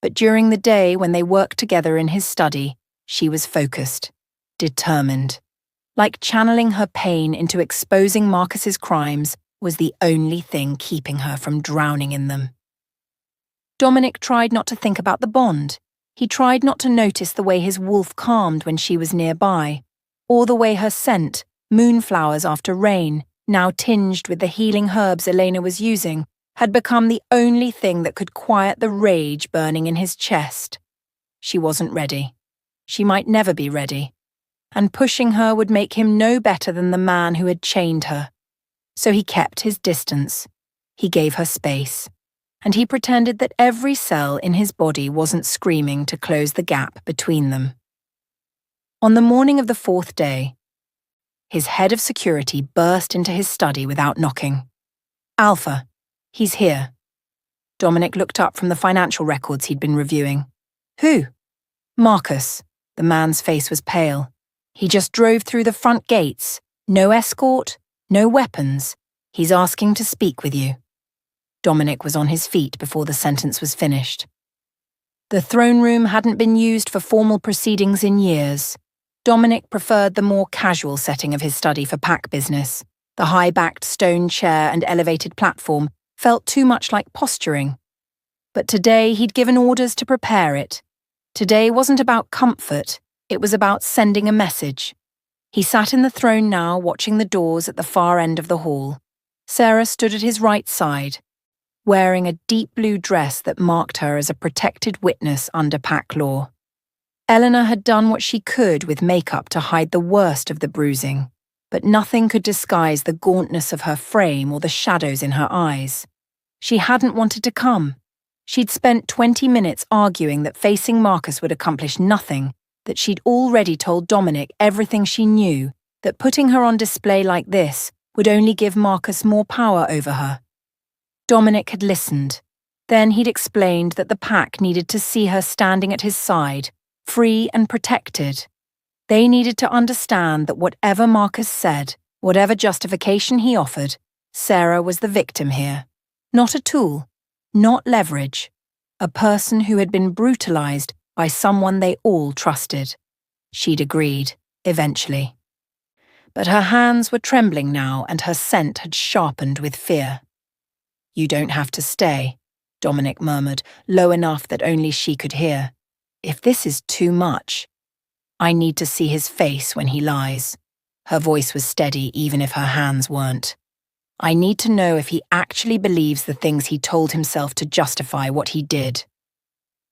But during the day when they worked together in his study, she was focused, determined. Like channeling her pain into exposing Marcus's crimes was the only thing keeping her from drowning in them. Dominic tried not to think about the bond. He tried not to notice the way his wolf calmed when she was nearby, or the way her scent, moonflowers after rain, now tinged with the healing herbs Elena was using, had become the only thing that could quiet the rage burning in his chest. She wasn't ready. She might never be ready. And pushing her would make him no better than the man who had chained her. So he kept his distance. He gave her space. And he pretended that every cell in his body wasn't screaming to close the gap between them. On the morning of the 4th day, his head of security burst into his study without knocking. "Alpha, he's here." Dominic looked up from the financial records he'd been reviewing. "Who?" "Marcus." The man's face was pale. "He just drove through the front gates. No escort, no weapons. He's asking to speak with you." Dominic was on his feet before the sentence was finished. The throne room hadn't been used for formal proceedings in years. Dominic preferred the more casual setting of his study for pack business. The high-backed stone chair and elevated platform felt too much like posturing. But today he'd given orders to prepare it. Today wasn't about comfort, it was about sending a message. He sat in the throne now, watching the doors at the far end of the hall. Sarah stood at his right side, wearing a deep blue dress that marked her as a protected witness under pack law. Eleanor had done what she could with makeup to hide the worst of the bruising, but nothing could disguise the gauntness of her frame or the shadows in her eyes. She hadn't wanted to come. She'd spent 20 minutes arguing that facing Marcus would accomplish nothing, that she'd already told Dominic everything she knew, that putting her on display like this would only give Marcus more power over her. Dominic had listened. Then he'd explained that the pack needed to see her standing at his side, free and protected. They needed to understand that whatever Marcus said, whatever justification he offered, Sarah was the victim here. Not a tool, not leverage, a person who had been brutalized by someone they all trusted. She'd agreed, eventually. But her hands were trembling now and her scent had sharpened with fear. "You don't have to stay," Dominic murmured, low enough that only she could hear. "If this is too much, I need to see his face when he lies." Her voice was steady even if her hands weren't. "I need to know if he actually believes the things he told himself to justify what he did."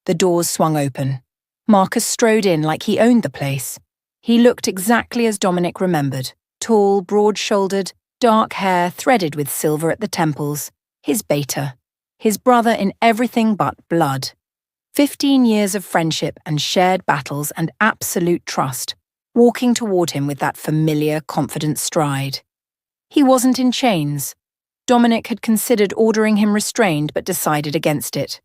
The doors swung open. Marcus strode in like he owned the place. He looked exactly as Dominic remembered, tall, broad-shouldered, dark hair threaded with silver at the temples, his beta, his brother in everything but blood. 15 years of friendship and shared battles and absolute trust, walking toward him with that familiar, confident stride. He wasn't in chains. Dominic had considered ordering him restrained but decided against it.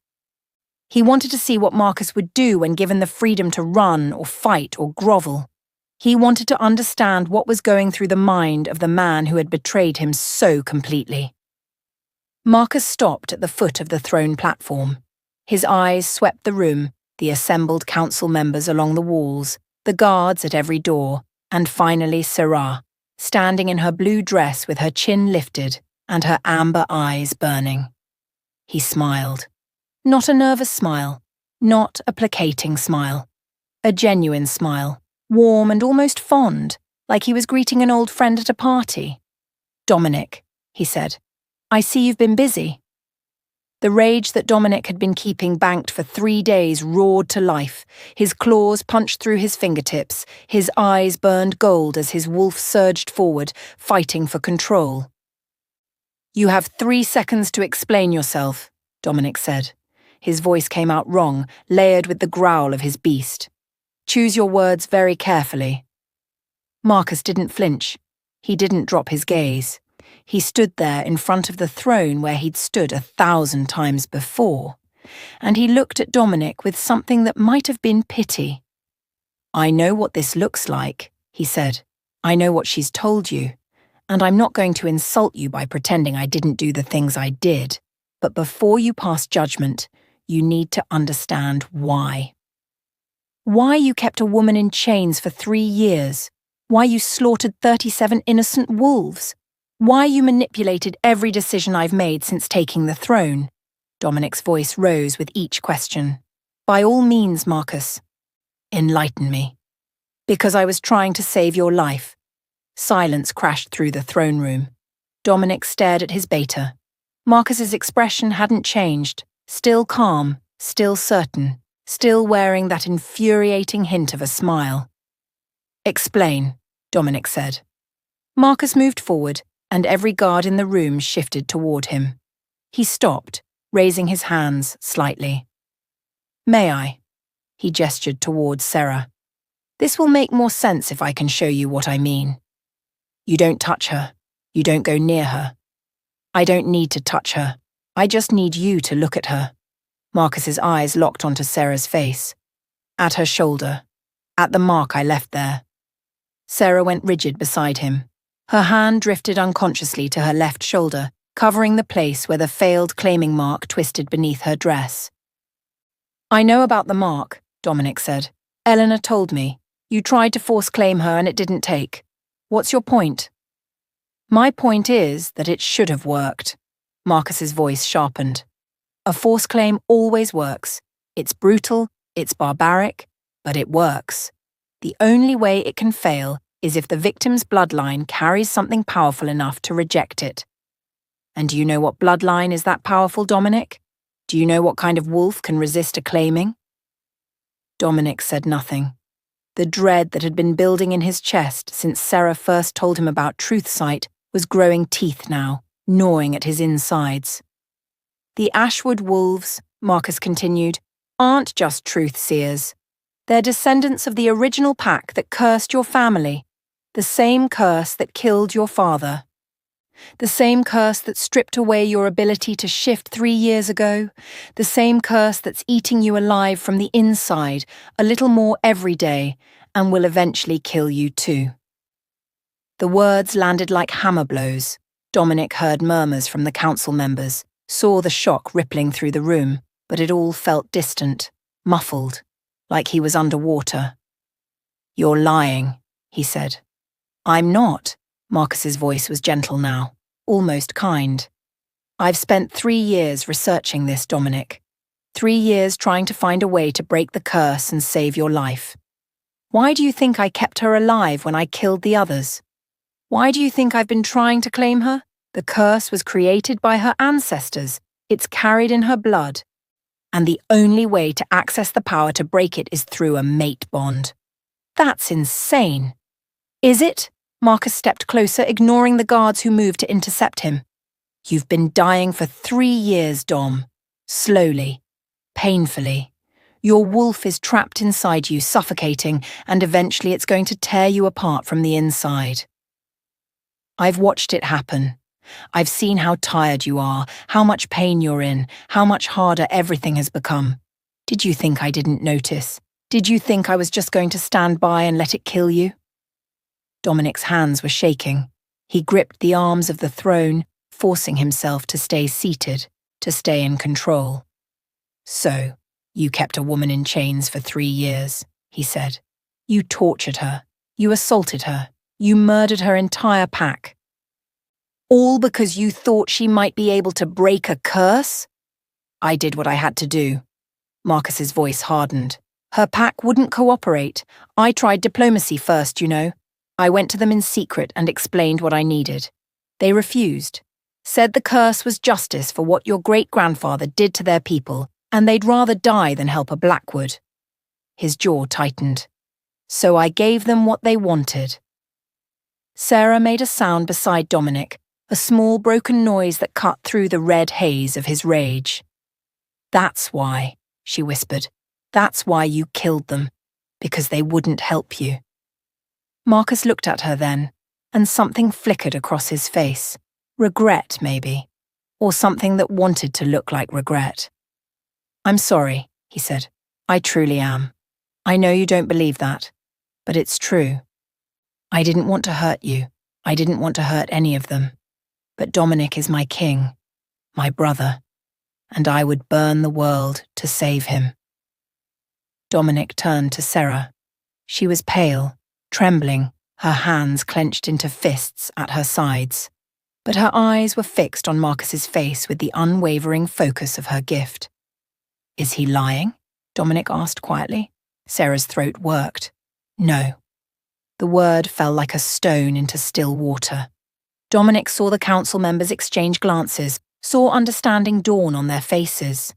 He wanted to see what Marcus would do when given the freedom to run or fight or grovel. He wanted to understand what was going through the mind of the man who had betrayed him so completely. Marcus stopped at the foot of the throne platform. His eyes swept the room, the assembled council members along the walls, the guards at every door, and finally Sarah, standing in her blue dress with her chin lifted and her amber eyes burning. He smiled. Not a nervous smile, not a placating smile. A genuine smile, warm and almost fond, like he was greeting an old friend at a party. "Dominic," he said, "I see you've been busy." The rage that Dominic had been keeping banked for 3 days roared to life. His claws punched through his fingertips, his eyes burned gold as his wolf surged forward, fighting for control. "You have 3 seconds to explain yourself," Dominic said. His voice came out wrong, layered with the growl of his beast. "Choose your words very carefully." Marcus didn't flinch. He didn't drop his gaze. He stood there in front of the throne where he'd stood 1,000 times before, and he looked at Dominic with something that might have been pity. "I know what this looks like," he said. "I know what she's told you, and I'm not going to insult you by pretending I didn't do the things I did, but before you pass judgment, you need to understand why. Why you kept a woman in chains for 3 years, why you slaughtered 37 innocent wolves, why you manipulated every decision I've made since taking the throne." Dominic's voice rose with each question. "By all means, Marcus, enlighten me." "Because I was trying to save your life." Silence crashed through the throne room. Dominic stared at his beta. Marcus's expression hadn't changed, still calm, still certain, still wearing that infuriating hint of a smile. "Explain," Dominic said. Marcus moved forward, and every guard in the room shifted toward him. He stopped, raising his hands slightly. "May I?" He gestured towards Sarah. "This will make more sense if I can show you what I mean. You don't touch her. You don't go near her. I don't need to touch her. I just need you to look at her." Marcus's eyes locked onto Sarah's face. "At her shoulder. At the mark I left there." Sarah went rigid beside him. Her hand drifted unconsciously to her left shoulder, covering the place where the failed claiming mark twisted beneath her dress. "I know about the mark," Dominic said. "Eleanor told me. You tried to force claim her and it didn't take. What's your point?" "My point is that it should have worked." Marcus's voice sharpened. "A force claim always works. It's brutal, it's barbaric, but it works. The only way it can fail is if the victim's bloodline carries something powerful enough to reject it. And do you know what bloodline is that powerful, Dominic? Do you know what kind of wolf can resist a claiming?" Dominic said nothing. The dread that had been building in his chest since Sarah first told him about Truth Sight was growing teeth now, gnawing at his insides. "The Ashwood wolves," Marcus continued, "aren't just truth seers. They're descendants of the original pack that cursed your family, the same curse that killed your father. The same curse that stripped away your ability to shift 3 years ago, the same curse that's eating you alive from the inside a little more every day and will eventually kill you too." The words landed like hammer blows. Dominic heard murmurs from the council members, saw the shock rippling through the room. but it all felt distant, muffled, like he was underwater. "You're lying," he said. "I'm not." Marcus's voice was gentle now, almost kind. "I've spent 3 years researching this, Dominic. 3 years trying to find a way to break the curse and save your life. Why do you think I kept her alive when I killed the others? Why do you think I've been trying to claim her? The curse was created by her ancestors. It's carried in her blood. And the only way to access the power to break it is through a mate bond. That's insane." "Is it?" Marcus stepped closer, ignoring the guards who moved to intercept him. "You've been dying for 3 years, Dom. Slowly. Painfully. Your wolf is trapped inside you, suffocating, and eventually it's going to tear you apart from the inside. I've watched it happen. I've seen how tired you are, how much pain you're in, how much harder everything has become. Did you think I didn't notice? Did you think I was just going to stand by and let it kill you?" Dominic's hands were shaking. He gripped the arms of the throne, forcing himself to stay seated, to stay in control. "So, you kept a woman in chains for 3 years," he said. "You tortured her. You assaulted her. You murdered her entire pack. All because you thought she might be able to break a curse?" "I did what I had to do." Marcus's voice hardened. "Her pack wouldn't cooperate. I tried diplomacy first, you know. I went to them in secret and explained what I needed. They refused. Said the curse was justice for what your great-grandfather did to their people, and they'd rather die than help a Blackwood." His jaw tightened. "So I gave them what they wanted." Sarah made a sound beside Dominic, a small broken noise that cut through the red haze of his rage. "That's why," she whispered. "That's why you killed them. Because they wouldn't help you." Marcus looked at her then, and something flickered across his face. Regret, maybe. Or something that wanted to look like regret. "I'm sorry," he said. "I truly am. I know you don't believe that, but it's true. I didn't want to hurt you. I didn't want to hurt any of them. But Dominic is my king, my brother, and I would burn the world to save him." Dominic turned to Sarah. She was pale, trembling, her hands clenched into fists at her sides. But her eyes were fixed on Marcus's face with the unwavering focus of her gift. "Is he lying?" Dominic asked quietly. Sarah's throat worked. "No." The word fell like a stone into still water. Dominic saw the council members exchange glances, saw understanding dawn on their faces.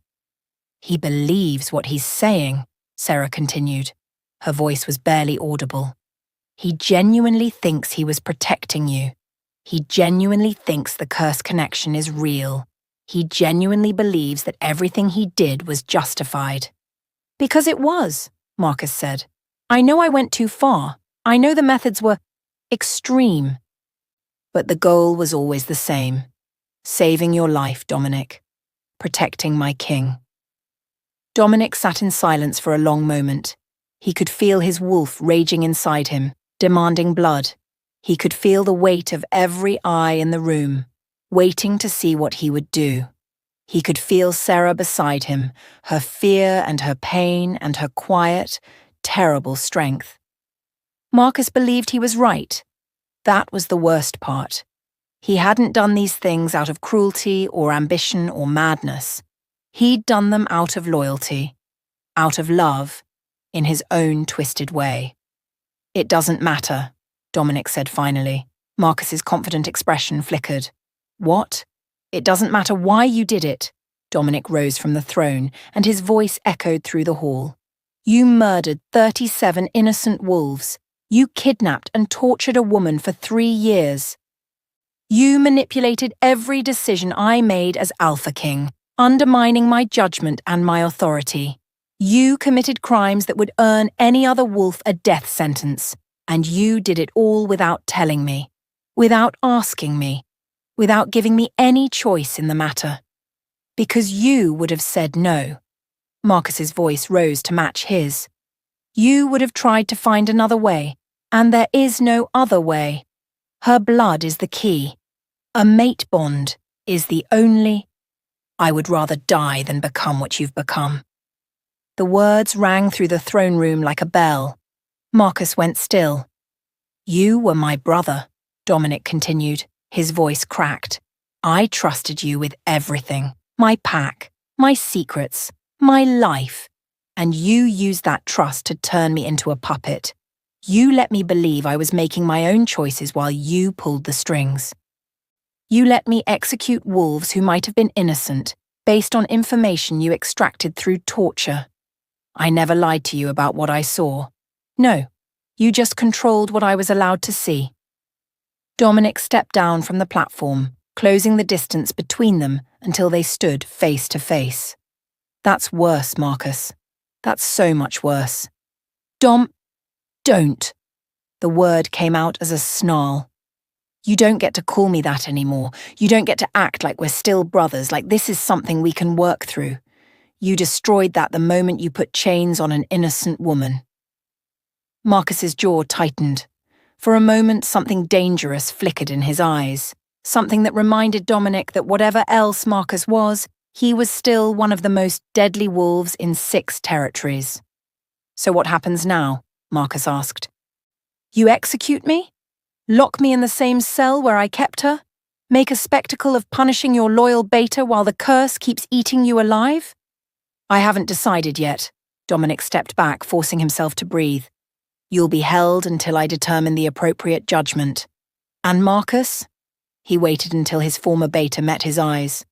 "He believes what he's saying," Sarah continued. Her voice was barely audible. "He genuinely thinks he was protecting you. He genuinely thinks the curse connection is real. He genuinely believes that everything he did was justified." "Because it was," Marcus said. "I know I went too far. I know the methods were extreme. But the goal was always the same. Saving your life, Dominic. Protecting my king." Dominic sat in silence for a long moment. He could feel his wolf raging inside him, demanding blood. He could feel the weight of every eye in the room, waiting to see what he would do. He could feel Sarah beside him, her fear and her pain and her quiet, terrible strength. Marcus believed he was right. That was the worst part. He hadn't done these things out of cruelty or ambition or madness. He'd done them out of loyalty, out of love, in his own twisted way. "It doesn't matter," Dominic said finally. Marcus's confident expression flickered. "What? It doesn't matter why you did it." Dominic rose from the throne, and his voice echoed through the hall. "You murdered 37 innocent wolves. You kidnapped and tortured a woman for 3 years. You manipulated every decision I made as Alpha King, undermining my judgment and my authority. You committed crimes that would earn any other wolf a death sentence, and you did it all without telling me, without asking me, without giving me any choice in the matter. Because you would have said no." Marcus's voice rose to match his. "You would have tried to find another way, and there is no other way. Her blood is the key. A mate bond is the only..." I would rather die than become what you've become." The words rang through the throne room like a bell. Marcus went still. "You were my brother," Dominic continued, his voice cracked. "I trusted you with everything, my pack, my secrets, my life, and you used that trust to turn me into a puppet. You let me believe I was making my own choices while you pulled the strings. You let me execute wolves who might have been innocent, based on information you extracted through torture. I never lied to you about what I saw. No, you just controlled what I was allowed to see." Dominic stepped down from the platform, closing the distance between them until they stood face to face. "That's worse, Marcus. That's so much worse." Don't. The word came out as a snarl. "You don't get to call me that anymore. You don't get to act like we're still brothers, like this is something we can work through. You destroyed that the moment you put chains on an innocent woman." Marcus's jaw tightened. For a moment, something dangerous flickered in his eyes, something that reminded Dominic that whatever else Marcus was, he was still one of the most deadly wolves in 6 territories. "So what happens now?" Marcus asked. "You execute me? Lock me in the same cell where I kept her? Make a spectacle of punishing your loyal beta while the curse keeps eating you alive?" "I haven't decided yet." Dominic stepped back, forcing himself to breathe. "You'll be held until I determine the appropriate judgment. And Marcus?" He waited until his former beta met his eyes.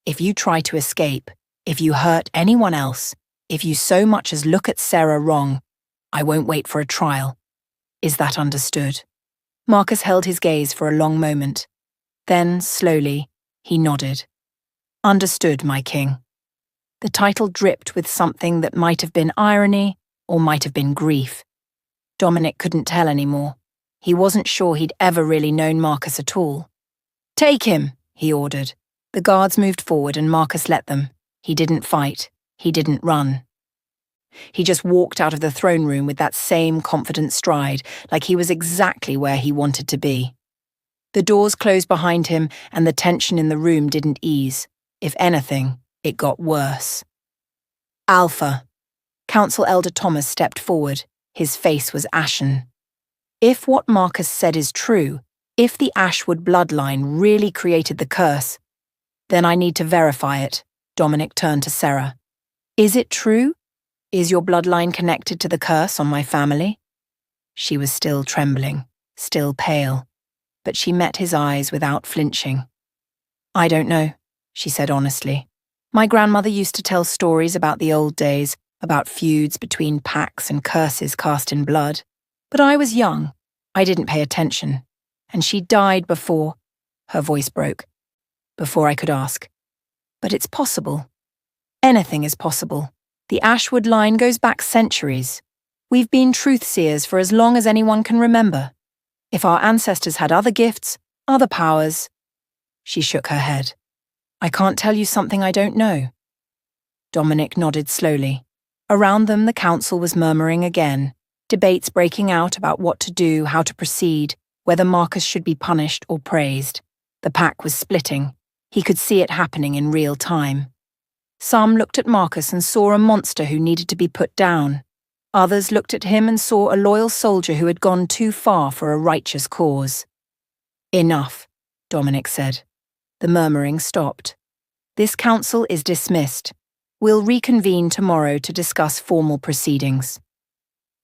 "If you try to escape, if you hurt anyone else, if you so much as look at Sarah wrong, I won't wait for a trial. Is that understood?" Marcus held his gaze for a long moment. Then, slowly, he nodded. "Understood, my king." The title dripped with something that might have been irony or might have been grief. Dominic couldn't tell anymore. He wasn't sure he'd ever really known Marcus at all. "Take him," he ordered. The guards moved forward and Marcus let them. He didn't fight. He didn't run. He just walked out of the throne room with that same confident stride, like he was exactly where he wanted to be. The doors closed behind him and the tension in the room didn't ease. If anything, it got worse. "Alpha." Council Elder Thomas stepped forward. His face was ashen. "If what Marcus said is true, if the Ashwood bloodline really created the curse, then I need to verify it." Dominic turned to Sarah. "Is it true? Is your bloodline connected to the curse on my family?" She was still trembling, still pale, but she met his eyes without flinching. "I don't know," she said honestly. "My grandmother used to tell stories about the old days, about feuds between packs and curses cast in blood. But I was young. I didn't pay attention. And she died before—" her voice broke. "Before I could ask. But it's possible. Anything is possible. The Ashwood line goes back centuries. We've been truth-seers for as long as anyone can remember. If our ancestors had other gifts, other powers—" She shook her head. "I can't tell you something I don't know." Dominic nodded slowly. Around them, the council was murmuring again, debates breaking out about what to do, how to proceed, whether Marcus should be punished or praised. The pack was splitting. He could see it happening in real time. Some looked at Marcus and saw a monster who needed to be put down. Others looked at him and saw a loyal soldier who had gone too far for a righteous cause. "Enough," Dominic said. The murmuring stopped. "This council is dismissed. We'll reconvene tomorrow to discuss formal proceedings."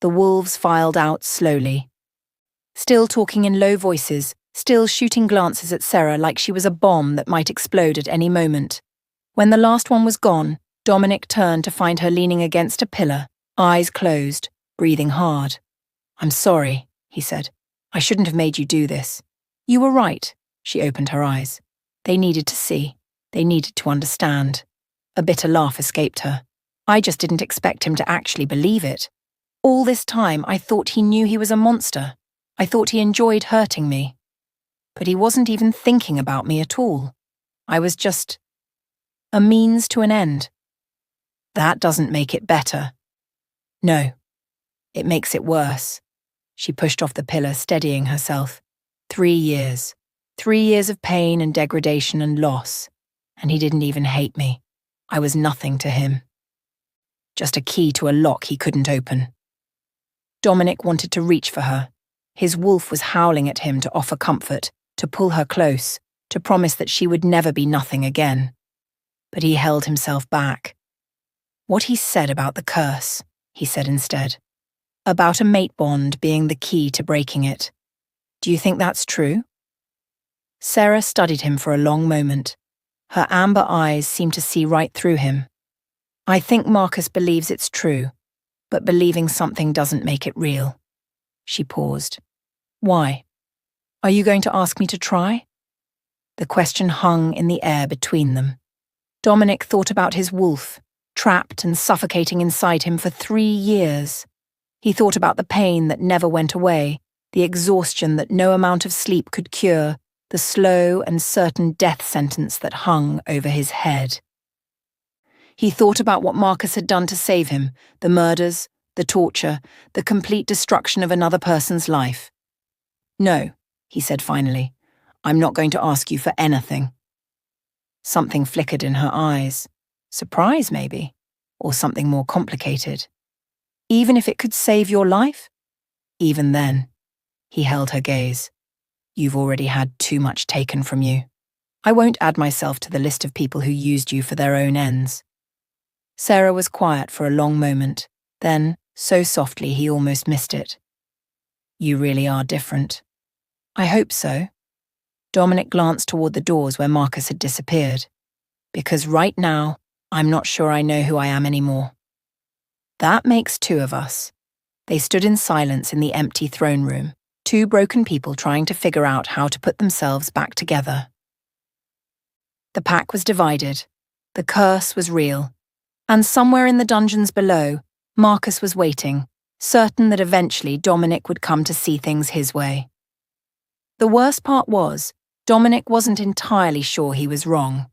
The wolves filed out slowly. Still talking in low voices, still shooting glances at Sarah like she was a bomb that might explode at any moment. When the last one was gone, Dominic turned to find her leaning against a pillar, eyes closed, breathing hard. "I'm sorry," he said. "I shouldn't have made you do this." "You were right." She opened her eyes. They needed to see. They needed to understand. A bitter laugh escaped her. "I just didn't expect him to actually believe it. All this time, I thought he knew he was a monster. I thought he enjoyed hurting me. But he wasn't even thinking about me at all. I was just a means to an end." "That doesn't make it better." "No, it makes it worse." She pushed off the pillar, steadying herself. 3 years. 3 years of pain and degradation and loss. And he didn't even hate me. I was nothing to him. Just a key to a lock he couldn't open. Dominic wanted to reach for her. His wolf was howling at him to offer comfort, to pull her close, to promise that she would never be nothing again. But he held himself back. What he said about the curse, he said instead. About a mate bond being the key to breaking it. Do you think that's true? Sarah studied him for a long moment. Her amber eyes seemed to see right through him. I think Marcus believes it's true, but believing something doesn't make it real. She paused. Why? Are you going to ask me to try? The question hung in the air between them. Dominic thought about his wolf, trapped and suffocating inside him for 3 years. He thought about the pain that never went away, the exhaustion that no amount of sleep could cure, the slow and certain death sentence that hung over his head. He thought about what Marcus had done to save him, the murders, the torture, the complete destruction of another person's life. No, he said finally, I'm not going to ask you for anything. Something flickered in her eyes. Surprise, maybe, or something more complicated. Even if it could save your life? Even then, he held her gaze. You've already had too much taken from you. I won't add myself to the list of people who used you for their own ends. Sarah was quiet for a long moment, then, so softly he almost missed it. You really are different. I hope so. Dominic glanced toward the doors where Marcus had disappeared. Because right now, I'm not sure I know who I am anymore. That makes 2 of us. They stood in silence in the empty throne room, 2 broken people trying to figure out how to put themselves back together. The pack was divided. The curse was real. And somewhere in the dungeons below, Marcus was waiting, certain that eventually Dominic would come to see things his way. The worst part was, Dominic wasn't entirely sure he was wrong.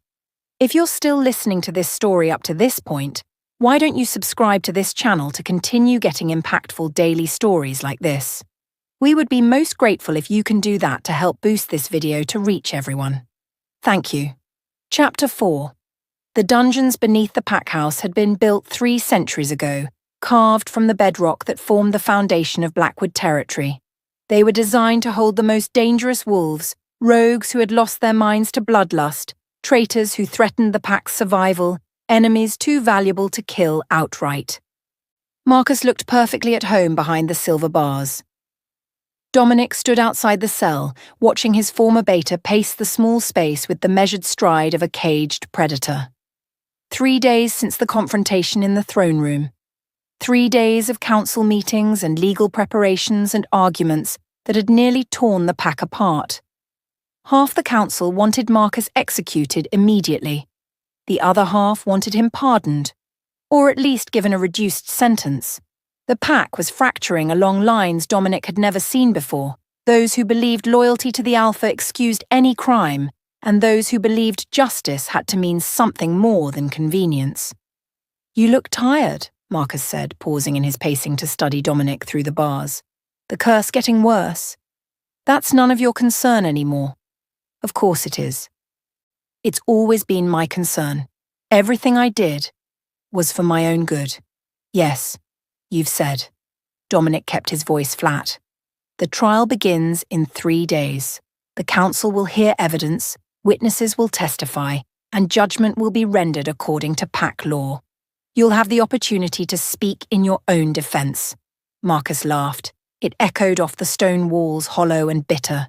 If you're still listening to this story up to this point, why don't you subscribe to this channel to continue getting impactful daily stories like this? We would be most grateful if you can do that to help boost this video to reach everyone. Thank you. Chapter 4. The dungeons beneath the pack house had been built 3 centuries ago, carved from the bedrock that formed the foundation of Blackwood territory. They were designed to hold the most dangerous wolves, rogues who had lost their minds to bloodlust, traitors who threatened the pack's survival, enemies too valuable to kill outright. Marcus looked perfectly at home behind the silver bars. Dominic stood outside the cell, watching his former beta pace the small space with the measured stride of a caged predator. 3 days since the confrontation in the throne room. 3 days of council meetings and legal preparations and arguments that had nearly torn the pack apart. Half the council wanted Marcus executed immediately. The other half wanted him pardoned, or at least given a reduced sentence. The pack was fracturing along lines Dominic had never seen before, those who believed loyalty to the Alpha excused any crime, and those who believed justice had to mean something more than convenience. You look tired, Marcus said, pausing in his pacing to study Dominic through the bars. The curse getting worse. That's none of your concern anymore. Of course it is. It's always been my concern. Everything I did was for my own good. Yes, you've said. Dominic kept his voice flat. The trial begins in 3 days. The council will hear evidence, witnesses will testify, and judgment will be rendered according to pack law. You'll have the opportunity to speak in your own defense. Marcus laughed. It echoed off the stone walls, hollow and bitter.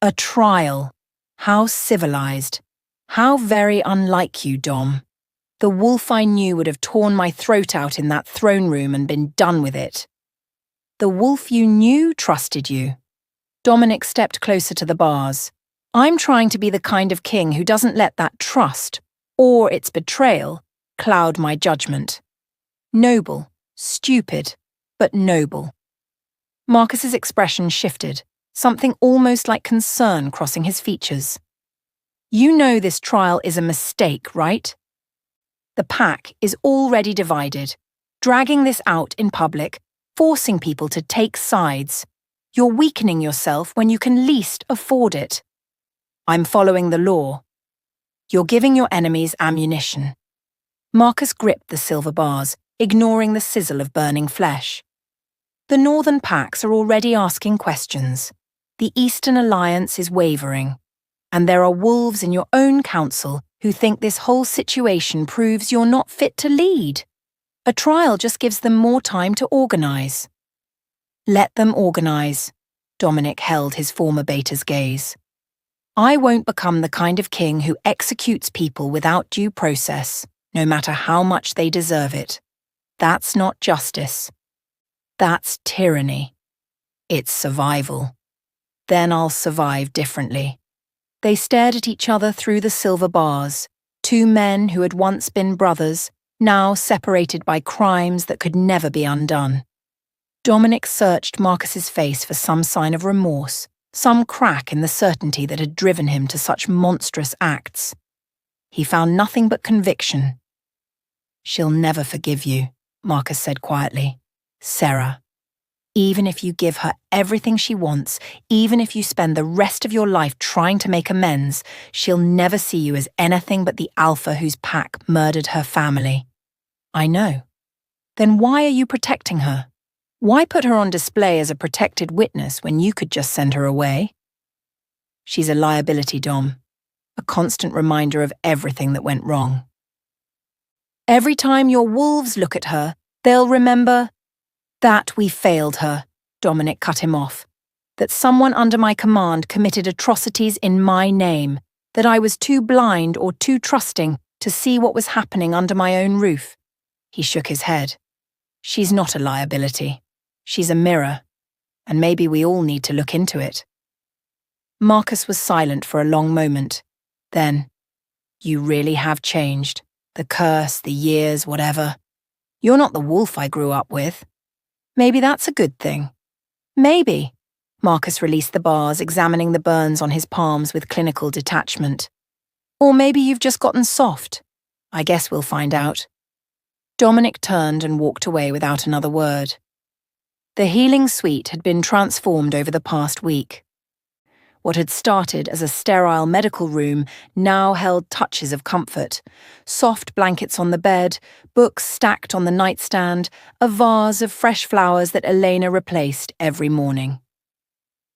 A trial. How civilized. How very unlike you, Dom. The wolf I knew would have torn my throat out in that throne room and been done with it. The wolf you knew trusted you. Dominic stepped closer to the bars. I'm trying to be the kind of king who doesn't let that trust, or its betrayal, cloud my judgment. Noble, stupid, but noble. Marcus's expression shifted, something almost like concern crossing his features. You know this trial is a mistake, right? The pack is already divided, dragging this out in public, forcing people to take sides. You're weakening yourself when you can least afford it. I'm following the law. You're giving your enemies ammunition. Marcus gripped the silver bars, ignoring the sizzle of burning flesh. The northern packs are already asking questions. The Eastern Alliance is wavering. And there are wolves in your own council who think this whole situation proves you're not fit to lead. A trial just gives them more time to organize. Let them organize. Dominic held his former beta's gaze. I won't become the kind of king who executes people without due process, no matter how much they deserve it. That's not justice. That's tyranny. It's survival. Then I'll survive differently. They stared at each other through the silver bars, two men who had once been brothers, now separated by crimes that could never be undone. Dominic searched Marcus's face for some sign of remorse, some crack in the certainty that had driven him to such monstrous acts. He found nothing but conviction. She'll never forgive you, Marcus said quietly. Sarah. Even if you give her everything she wants, even if you spend the rest of your life trying to make amends, she'll never see you as anything but the alpha whose pack murdered her family. I know. Then why are you protecting her? Why put her on display as a protected witness when you could just send her away? She's a liability, Dom. A constant reminder of everything that went wrong. Every time your wolves look at her, they'll remember that we failed her, Dominic cut him off. That someone under my command committed atrocities in my name, that I was too blind or too trusting to see what was happening under my own roof. He shook his head. She's not a liability. She's a mirror, and maybe we all need to look into it. Marcus was silent for a long moment. Then, you really have changed. The curse, the years, whatever. You're not the wolf I grew up with. Maybe that's a good thing. Maybe. Marcus released the bars, examining the burns on his palms with clinical detachment. Or maybe you've just gotten soft. I guess we'll find out. Dominic turned and walked away without another word. The healing suite had been transformed over the past week. What had started as a sterile medical room now held touches of comfort. Soft blankets on the bed, books stacked on the nightstand, a vase of fresh flowers that Elena replaced every morning.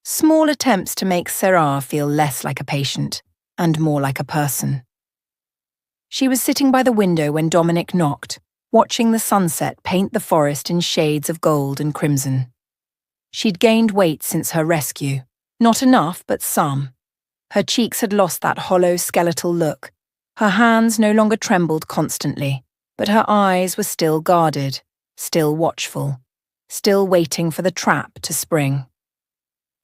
Small attempts to make Sarah feel less like a patient and more like a person. She was sitting by the window when Dominic knocked, watching the sunset paint the forest in shades of gold and crimson. She'd gained weight since her rescue. Not enough, but some. Her cheeks had lost that hollow skeletal look. Her hands no longer trembled constantly, but her eyes were still guarded, still watchful, still waiting for the trap to spring.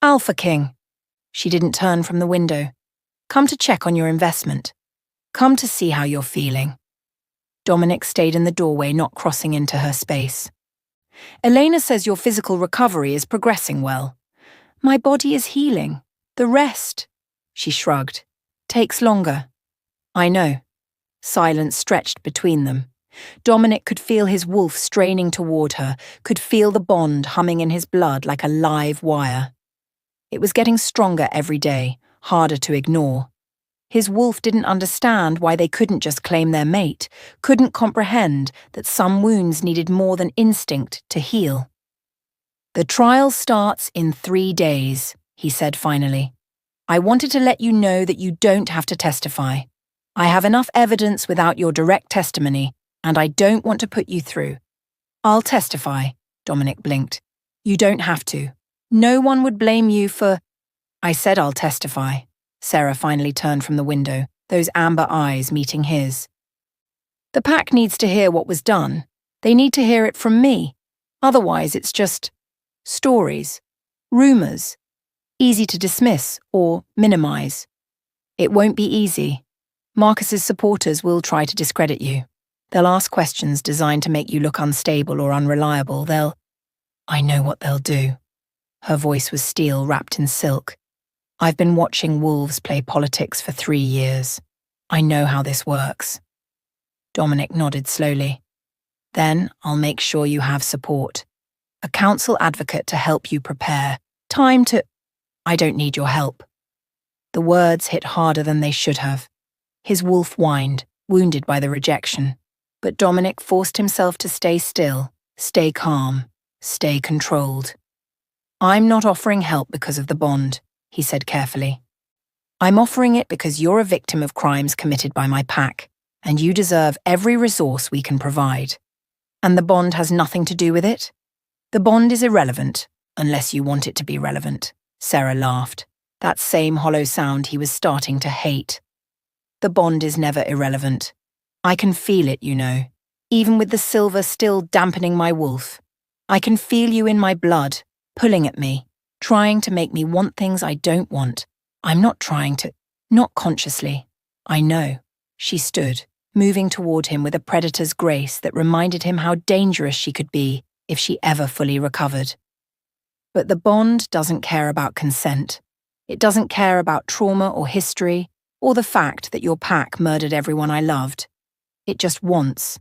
Alpha King. She didn't turn from the window. Come to check on your investment. Come to see how you're feeling. Dominic stayed in the doorway, not crossing into her space. Elena says your physical recovery is progressing well. My body is healing. The rest, she shrugged, takes longer. I know. Silence stretched between them. Dominic could feel his wolf straining toward her, could feel the bond humming in his blood like a live wire. It was getting stronger every day, harder to ignore. His wolf didn't understand why they couldn't just claim their mate, couldn't comprehend that some wounds needed more than instinct to heal. The trial starts in 3 days, he said finally. I wanted to let you know that you don't have to testify. I have enough evidence without your direct testimony, and I don't want to put you through. I'll testify, Dominic blinked. You don't have to. No one would blame you for... I said I'll testify. Sarah finally turned from the window, those amber eyes meeting his. The pack needs to hear what was done. They need to hear it from me. Otherwise, it's just... stories, rumours, easy to dismiss or minimize. It won't be easy. Marcus's supporters will try to discredit you. They'll ask questions designed to make you look unstable or unreliable. I know what they'll do. Her voice was steel wrapped in silk. I've been watching wolves play politics for 3 years. I know how this works. Dominic nodded slowly. Then I'll make sure you have support. A council advocate to help you prepare. Time to... I don't need your help. The words hit harder than they should have. His wolf whined, wounded by the rejection. But Dominic forced himself to stay still, stay calm, stay controlled. "I'm not offering help because of the bond," he said carefully. "I'm offering it because you're a victim of crimes committed by my pack, and you deserve every resource we can provide. And the bond has nothing to do with it? The bond is irrelevant, unless you want it to be relevant." Sarah laughed, that same hollow sound he was starting to hate. "The bond is never irrelevant. I can feel it, you know, even with the silver still dampening my wolf. I can feel you in my blood, pulling at me, trying to make me want things I don't want. I'm not trying to, not consciously. I know." She stood, moving toward him with a predator's grace that reminded him how dangerous she could be if she ever fully recovered. "But the bond doesn't care about consent. It doesn't care about trauma or history, or the fact that your pack murdered everyone I loved. It just wants.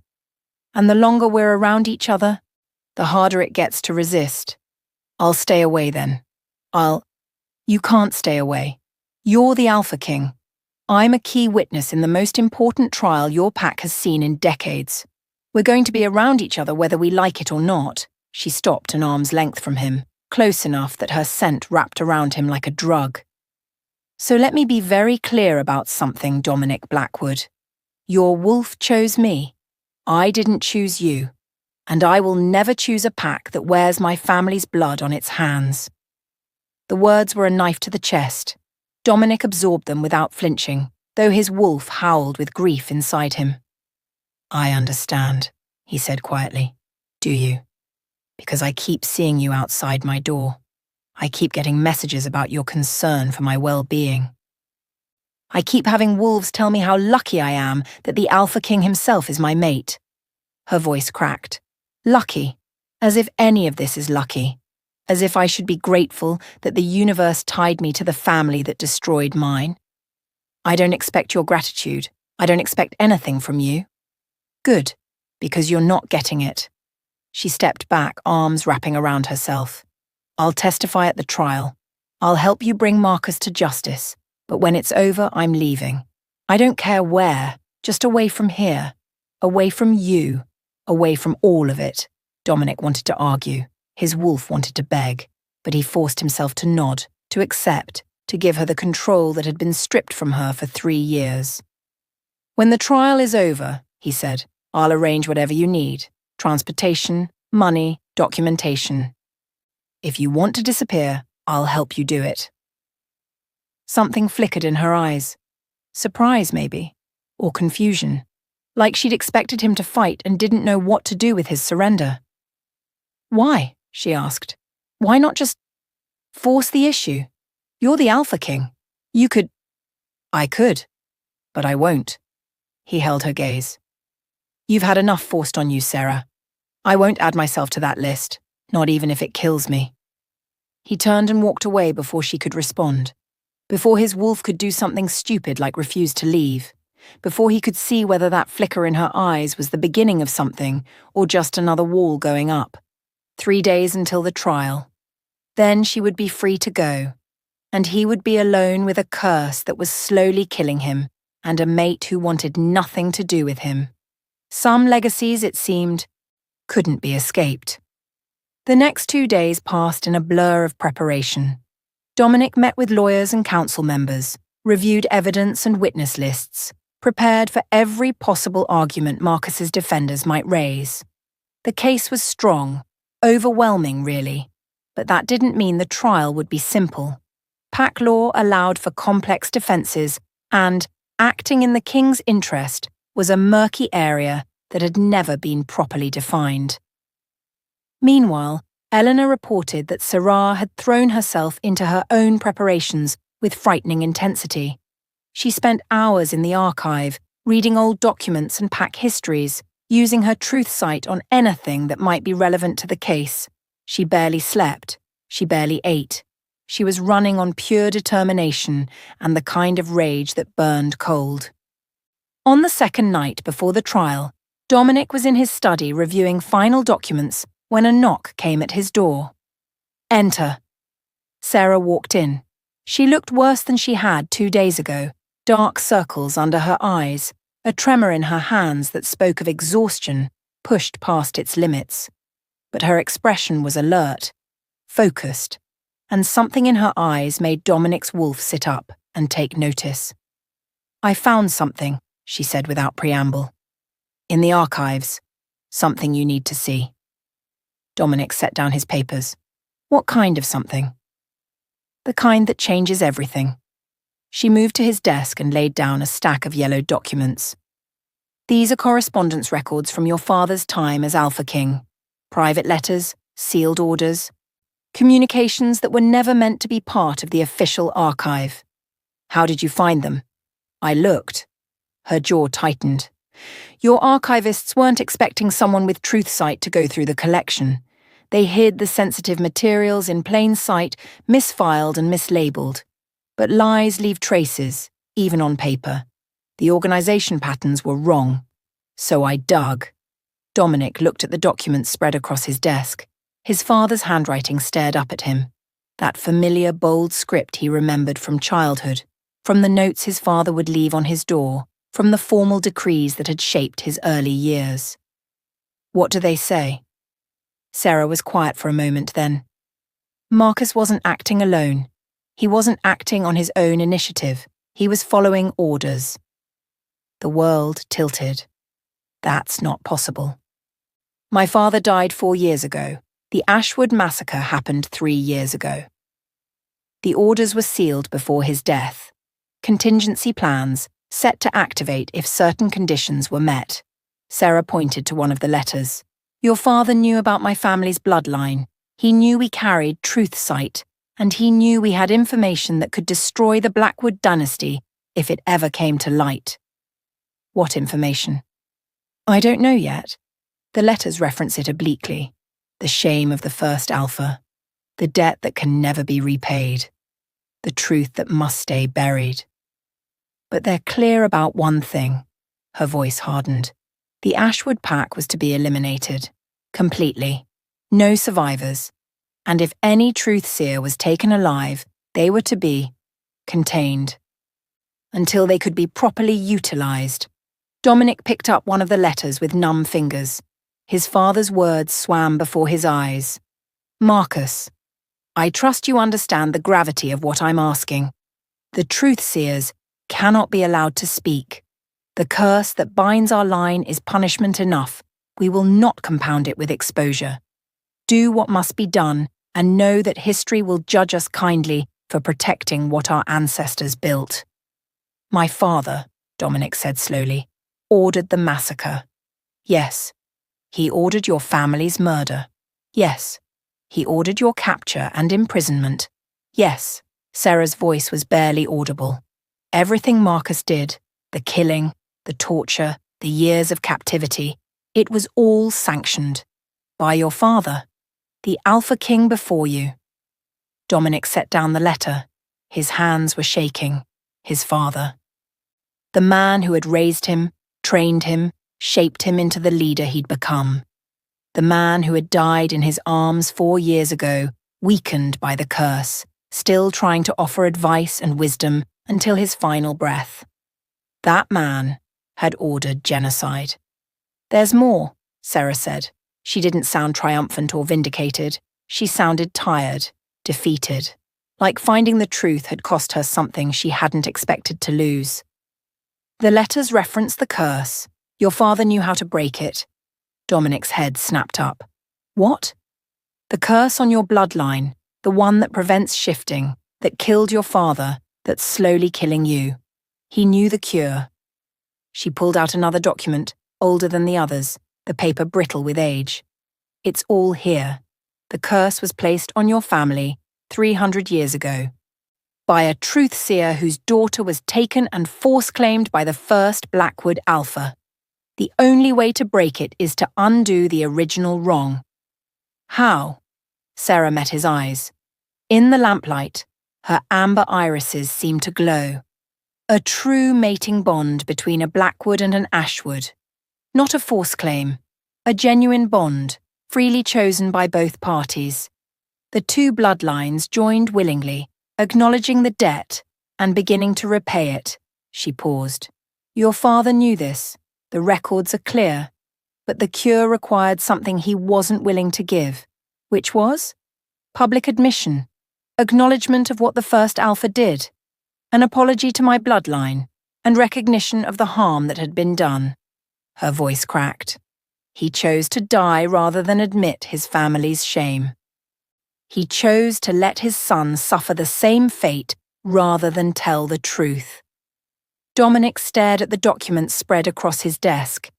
And the longer we're around each other, the harder it gets to resist. I'll stay away then. You can't stay away. You're the Alpha King. I'm a key witness in the most important trial your pack has seen in decades. We're going to be around each other whether we like it or not." She stopped an arm's length from him, close enough that her scent wrapped around him like a drug. "So let me be very clear about something, Dominic Blackwood. Your wolf chose me. I didn't choose you. And I will never choose a pack that wears my family's blood on its hands." The words were a knife to the chest. Dominic absorbed them without flinching, though his wolf howled with grief inside him. "I understand," he said quietly. "Do you? Because I keep seeing you outside my door. I keep getting messages about your concern for my well-being. I keep having wolves tell me how lucky I am that the Alpha King himself is my mate." Her voice cracked. "Lucky, as if any of this is lucky. As if I should be grateful that the universe tied me to the family that destroyed mine. I don't expect your gratitude. I don't expect anything from you. Good, because you're not getting it." She stepped back, arms wrapping around herself. "I'll testify at the trial. I'll help you bring Marcus to justice. But when it's over, I'm leaving. I don't care where, just away from here. Away from you. Away from all of it." Dominic wanted to argue. His wolf wanted to beg, but he forced himself to nod, to accept, to give her the control that had been stripped from her for 3 years. "When the trial is over," he said, "I'll arrange whatever you need. Transportation, money, documentation. If you want to disappear, I'll help you do it." Something flickered in her eyes. Surprise, maybe, or confusion, like she'd expected him to fight and didn't know what to do with his surrender. "Why?" she asked. "Why not just force the issue? You're the Alpha King. You could—" "I could, but I won't." He held her gaze. "You've had enough forced on you, Sarah. I won't add myself to that list, not even if it kills me." He turned and walked away before she could respond, before his wolf could do something stupid like refuse to leave, before he could see whether that flicker in her eyes was the beginning of something or just another wall going up. 3 days until the trial. Then she would be free to go, and he would be alone with a curse that was slowly killing him and a mate who wanted nothing to do with him. Some legacies, it seemed, couldn't be escaped. The next 2 days passed in a blur of preparation. Dominic met with lawyers and council members, reviewed evidence and witness lists, prepared for every possible argument Marcus's defenders might raise. The case was strong, overwhelming really, but that didn't mean the trial would be simple. Pack law allowed for complex defences and, acting in the king's interest, was a murky area that had never been properly defined. Meanwhile, Eleanor reported that Sarah had thrown herself into her own preparations with frightening intensity. She spent hours in the archive, reading old documents and pack histories, using her truth sight on anything that might be relevant to the case. She barely slept. She barely ate. She was running on pure determination and the kind of rage that burned cold. On the second night before the trial, Dominic was in his study reviewing final documents when a knock came at his door. "Enter." Sarah walked in. She looked worse than she had 2 days ago, Dark circles under her eyes, a tremor in her hands that spoke of exhaustion, pushed past its limits. But her expression was alert, focused, and something in her eyes made Dominic's wolf sit up and take notice. "I found something," she said without preamble. "In the archives. Something you need to see." Dominic set down his papers. "What kind of something?" "The kind that changes everything." She moved to his desk and laid down a stack of yellowed documents. "These are correspondence records from your father's time as Alpha King. Private letters, sealed orders, communications that were never meant to be part of the official archive. How did you find them?" "I looked." Her jaw tightened. "Your archivists weren't expecting someone with truth sight to go through the collection. They hid the sensitive materials in plain sight, misfiled and mislabeled. But lies leave traces, even on paper. The organization patterns were wrong. So I dug." Dominic looked at the documents spread across his desk. His father's handwriting stared up at him. That familiar, bold script he remembered from childhood, from the notes his father would leave on his door, from the formal decrees that had shaped his early years. "What do they say?" Sarah was quiet for a moment then. Marcus wasn't acting alone. He wasn't acting on his own initiative. He was following orders. The world tilted. "That's not possible." "My father died 4 years ago. The Ashwood massacre happened 3 years ago. The orders were sealed before his death. Contingency plans, set to activate if certain conditions were met." Sarah pointed to one of the letters. "Your father knew about my family's bloodline. He knew we carried truth sight, and he knew we had information that could destroy the Blackwood dynasty if it ever came to light." "What information?" "I don't know yet. The letters reference it obliquely. The shame of the first Alpha. The debt that can never be repaid. The truth that must stay buried. But they're clear about one thing." Her voice hardened. "The Ashwood pack was to be eliminated. Completely. No survivors. And if any truth-seer was taken alive, they were to be contained. Until they could be properly utilized." Dominic picked up one of the letters with numb fingers. His father's words swam before his eyes. "Marcus, I trust you understand the gravity of what I'm asking. The truth-seers cannot be allowed to speak. The curse that binds our line is punishment enough. We will not compound it with exposure. Do what must be done, and know that history will judge us kindly for protecting what our ancestors built." "My father," Dominic said slowly, "ordered the massacre. Yes. He ordered your family's murder. Yes. He ordered your capture and imprisonment. Yes." Sarah's voice was barely audible. "Everything Marcus did, the killing, the torture, the years of captivity, it was all sanctioned. By your father, the Alpha King before you." Dominic set down the letter. His hands were shaking. His father. The man who had raised him, trained him, shaped him into the leader he'd become. The man who had died in his arms 4 years ago, weakened by the curse, still trying to offer advice and wisdom until his final breath. That man had ordered genocide. "There's more," Sarah said. She didn't sound triumphant or vindicated. She sounded tired, defeated, like finding the truth had cost her something she hadn't expected to lose. "The letters reference the curse. Your father knew how to break it." Dominic's head snapped up. "What?" "The curse on your bloodline, the one that prevents shifting, that killed your father, that's slowly killing you. He knew the cure." She pulled out another document, older than the others, the paper brittle with age. "It's all here. The curse was placed on your family 300 years ago. By a truth-seer whose daughter was taken and force-claimed by the first Blackwood Alpha. The only way to break it is to undo the original wrong." "How?" Sarah met his eyes. In the lamplight, her amber irises seemed to glow. "A true mating bond between a Blackwood and an Ashwood. Not a force claim. A genuine bond, freely chosen by both parties. The two bloodlines joined willingly, acknowledging the debt and beginning to repay it, She paused. Your father knew this. The records are clear. But the cure required something he wasn't willing to give, which was public admission, acknowledgement of what the first Alpha did, an apology to my bloodline, and recognition of the harm that had been done. Her voice cracked. He chose to die rather than admit his family's shame. He chose to let his son suffer the same fate rather than tell the truth. Dominic stared at the documents spread across his desk.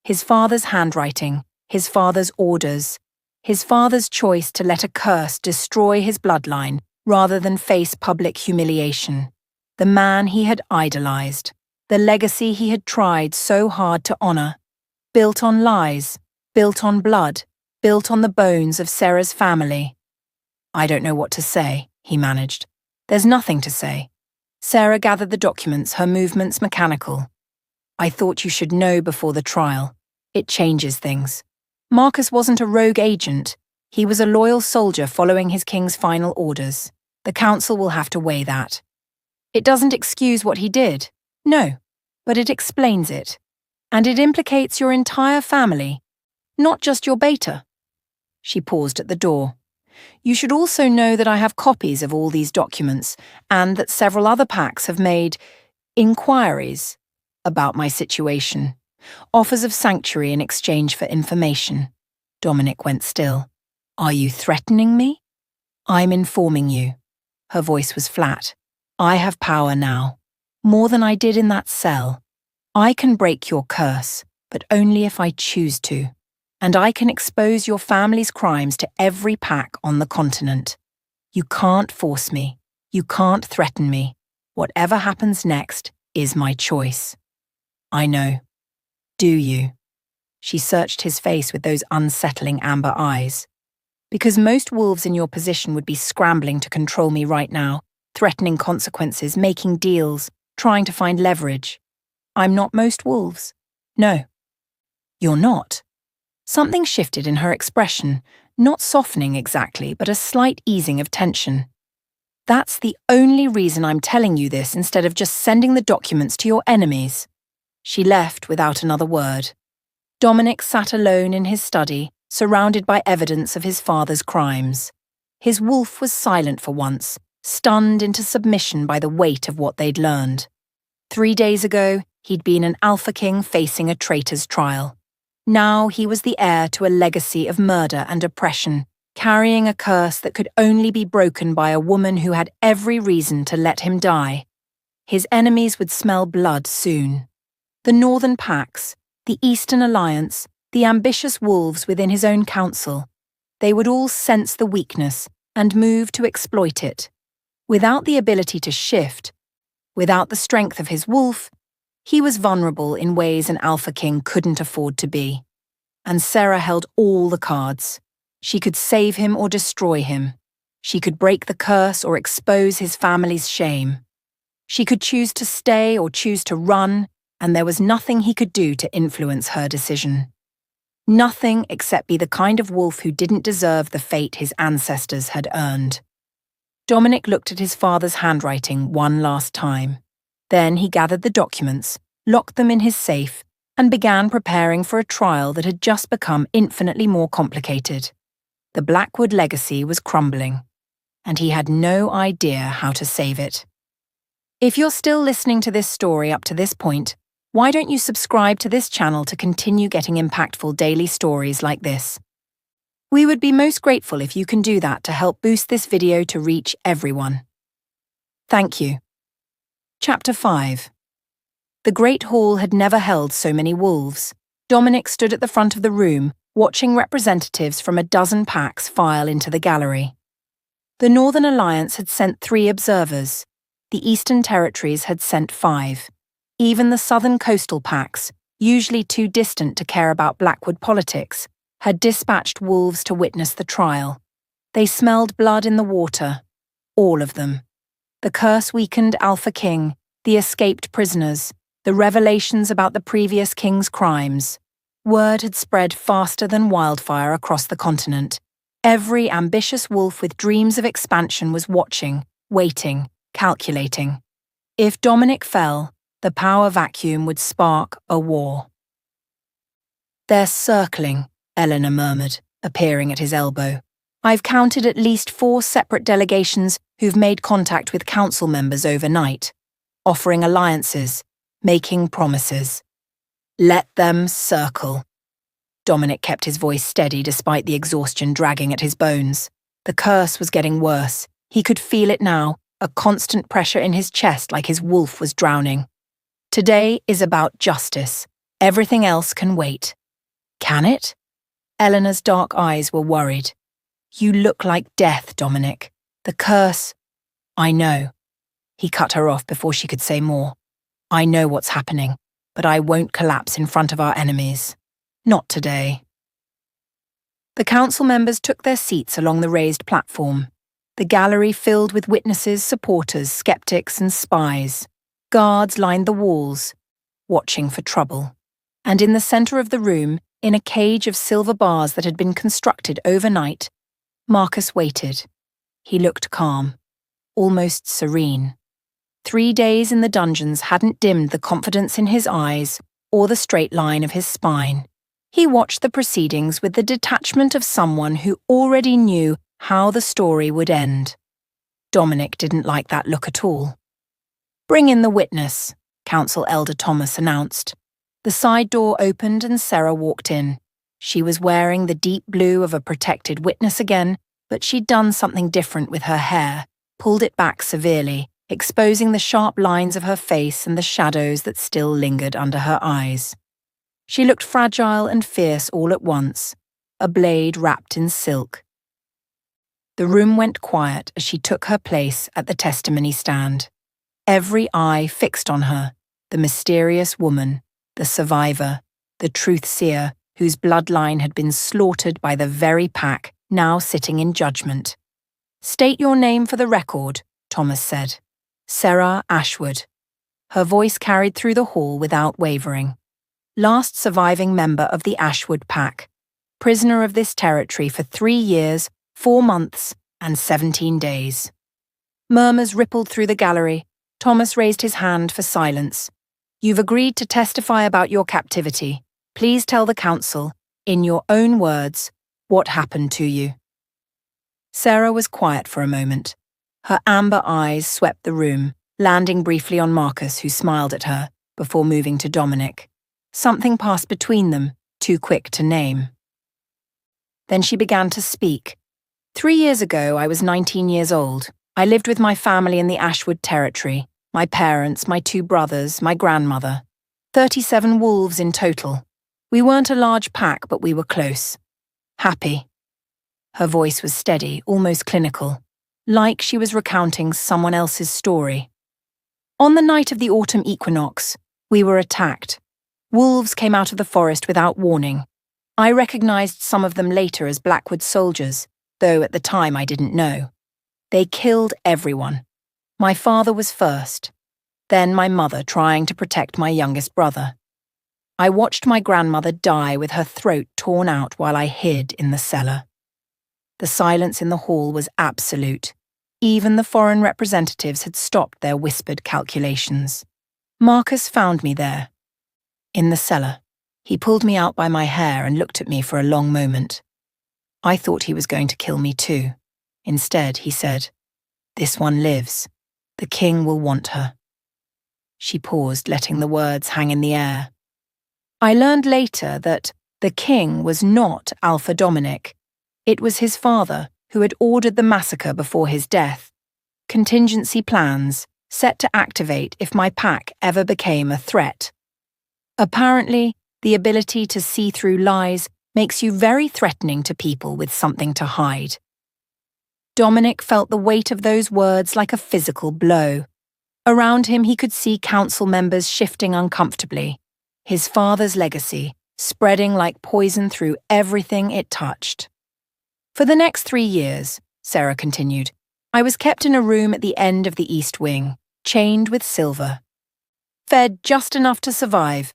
His father's handwriting, his father's orders, his father's choice to let a curse destroy his bloodline rather than face public humiliation. The man he had idolized, the legacy he had tried so hard to honor, built on lies, built on blood, built on the bones of Sarah's family. I don't know what to say, he managed. There's nothing to say. Sarah gathered the documents, her movements mechanical. I thought you should know before the trial. It changes things. Marcus wasn't a rogue agent. He was a loyal soldier following his king's final orders. The council will have to weigh that. It doesn't excuse what he did. No, but it explains it. And it implicates your entire family, not just your beta. She paused at the door. You should also know that I have copies of all these documents and that several other packs have made inquiries about my situation, offers of sanctuary in exchange for information. Dominic went still. Are you threatening me? I'm informing you. Her voice was flat. I have power now, more than I did in that cell. I can break your curse, but only if I choose to. And I can expose your family's crimes to every pack on the continent. You can't force me. You can't threaten me. Whatever happens next is my choice. I know. Do you? She searched his face with those unsettling amber eyes. Because most wolves in your position would be scrambling to control me right now, threatening consequences, making deals, trying to find leverage. I'm not most wolves. No. You're not. Something shifted in her expression, not softening exactly, but a slight easing of tension. That's the only reason I'm telling you this instead of just sending the documents to your enemies. She left without another word. Dominic sat alone in his study, surrounded by evidence of his father's crimes. His wolf was silent for once, stunned into submission by the weight of what they'd learned. 3 days ago, he'd been an Alpha King facing a traitor's trial. Now he was the heir to a legacy of murder and oppression, carrying a curse that could only be broken by a woman who had every reason to let him die. His enemies would smell blood soon. The Northern Packs, the Eastern Alliance, the ambitious wolves within his own council, they would all sense the weakness and move to exploit it. Without the ability to shift, without the strength of his wolf, he was vulnerable in ways an Alpha King couldn't afford to be. And Sarah held all the cards. She could save him or destroy him. She could break the curse or expose his family's shame. She could choose to stay or choose to run, and there was nothing he could do to influence her decision. Nothing except be the kind of wolf who didn't deserve the fate his ancestors had earned. Dominic looked at his father's handwriting one last time. Then he gathered the documents, locked them in his safe, and began preparing for a trial that had just become infinitely more complicated. The Blackwood legacy was crumbling, and he had no idea how to save it. If you're still listening to this story up to this point, why don't you subscribe to this channel to continue getting impactful daily stories like this? We would be most grateful if you can do that to help boost this video to reach everyone. Thank you. Chapter 5. The Great Hall had never held so many wolves. Dominic stood at the front of the room, watching representatives from a dozen packs file into the gallery. The Northern Alliance had sent 3 observers. The Eastern Territories had sent 5. Even the Southern coastal packs, usually too distant to care about Blackwood politics, had dispatched wolves to witness the trial. They smelled blood in the water. All of them. The curse-weakened Alpha King, the escaped prisoners, the revelations about the previous king's crimes. Word had spread faster than wildfire across the continent. Every ambitious wolf with dreams of expansion was watching, waiting, calculating. If Dominic fell, The power vacuum would spark a war. "They're circling," Eleanor murmured, appearing at his elbow. "I've counted at least 4 separate delegations who've made contact with council members overnight, offering alliances, making promises. Let them circle." Dominic kept his voice steady despite the exhaustion dragging at his bones. The curse was getting worse. He could feel it now, a constant pressure in his chest like his wolf was drowning. "Today is about justice. Everything else can wait." "Can it?" Eleanor's dark eyes were worried. "You look like death, Dominic. The curse—" "I know." He cut her off before she could say more. "I know what's happening, but I won't collapse in front of our enemies. Not today." The council members took their seats along the raised platform. The gallery filled with witnesses, supporters, skeptics, and spies. Guards lined the walls, watching for trouble. And in the center of the room, in a cage of silver bars that had been constructed overnight, Marcus waited. He looked calm, almost serene. 3 days in the dungeons hadn't dimmed the confidence in his eyes or the straight line of his spine. He watched the proceedings with the detachment of someone who already knew how the story would end. Dominic didn't like that look at all. "Bring in the witness," Council Elder Thomas announced. The side door opened and Sarah walked in. She was wearing the deep blue of a protected witness again, but she'd done something different with her hair, pulled it back severely, exposing the sharp lines of her face and the shadows that still lingered under her eyes. She looked fragile and fierce all at once, a blade wrapped in silk. The room went quiet as she took her place at the testimony stand. Every eye fixed on her, the mysterious woman, the survivor, the truth-seer whose bloodline had been slaughtered by the very pack now sitting in judgment. "State your name for the record," Thomas said. "Sarah Ashwood." Her voice carried through the hall without wavering. "Last surviving member of the Ashwood pack. Prisoner of this territory for 3 years, 4 months, and 17 days. Murmurs rippled through the gallery. Thomas raised his hand for silence. "You've agreed to testify about your captivity. Please tell the council, in your own words, what happened to you." Sarah was quiet for a moment. Her amber eyes swept the room, landing briefly on Marcus, who smiled at her, before moving to Dominic. Something passed between them, too quick to name. Then she began to speak. 3 years ago, I was 19 years old. I lived with my family in the Ashwood territory. My parents, my 2 brothers, my grandmother. 37 wolves in total. We weren't a large pack, but we were close. Happy. Her voice was steady, almost clinical, like she was recounting someone else's story. On the night of the autumn equinox, we were attacked. Wolves came out of the forest without warning. I recognized some of them later as Blackwood soldiers, though at the time I didn't know. They killed everyone. My father was first, then my mother trying to protect my youngest brother. I watched my grandmother die with her throat torn out while I hid in the cellar. The silence in the hall was absolute. Even the foreign representatives had stopped their whispered calculations. Marcus found me there, in the cellar. He pulled me out by my hair and looked at me for a long moment. I thought he was going to kill me too. Instead, he said, "This one lives. The king will want her." She paused, letting the words hang in the air. I learned later that the king was not Alpha Dominic. It was his father who had ordered the massacre before his death. Contingency plans set to activate if my pack ever became a threat. Apparently, the ability to see through lies makes you very threatening to people with something to hide. Dominic felt the weight of those words like a physical blow. Around him he could see council members shifting uncomfortably, his father's legacy spreading like poison through everything it touched. For the next 3 years, Sarah continued, I was kept in a room at the end of the East Wing, chained with silver. Fed just enough to survive,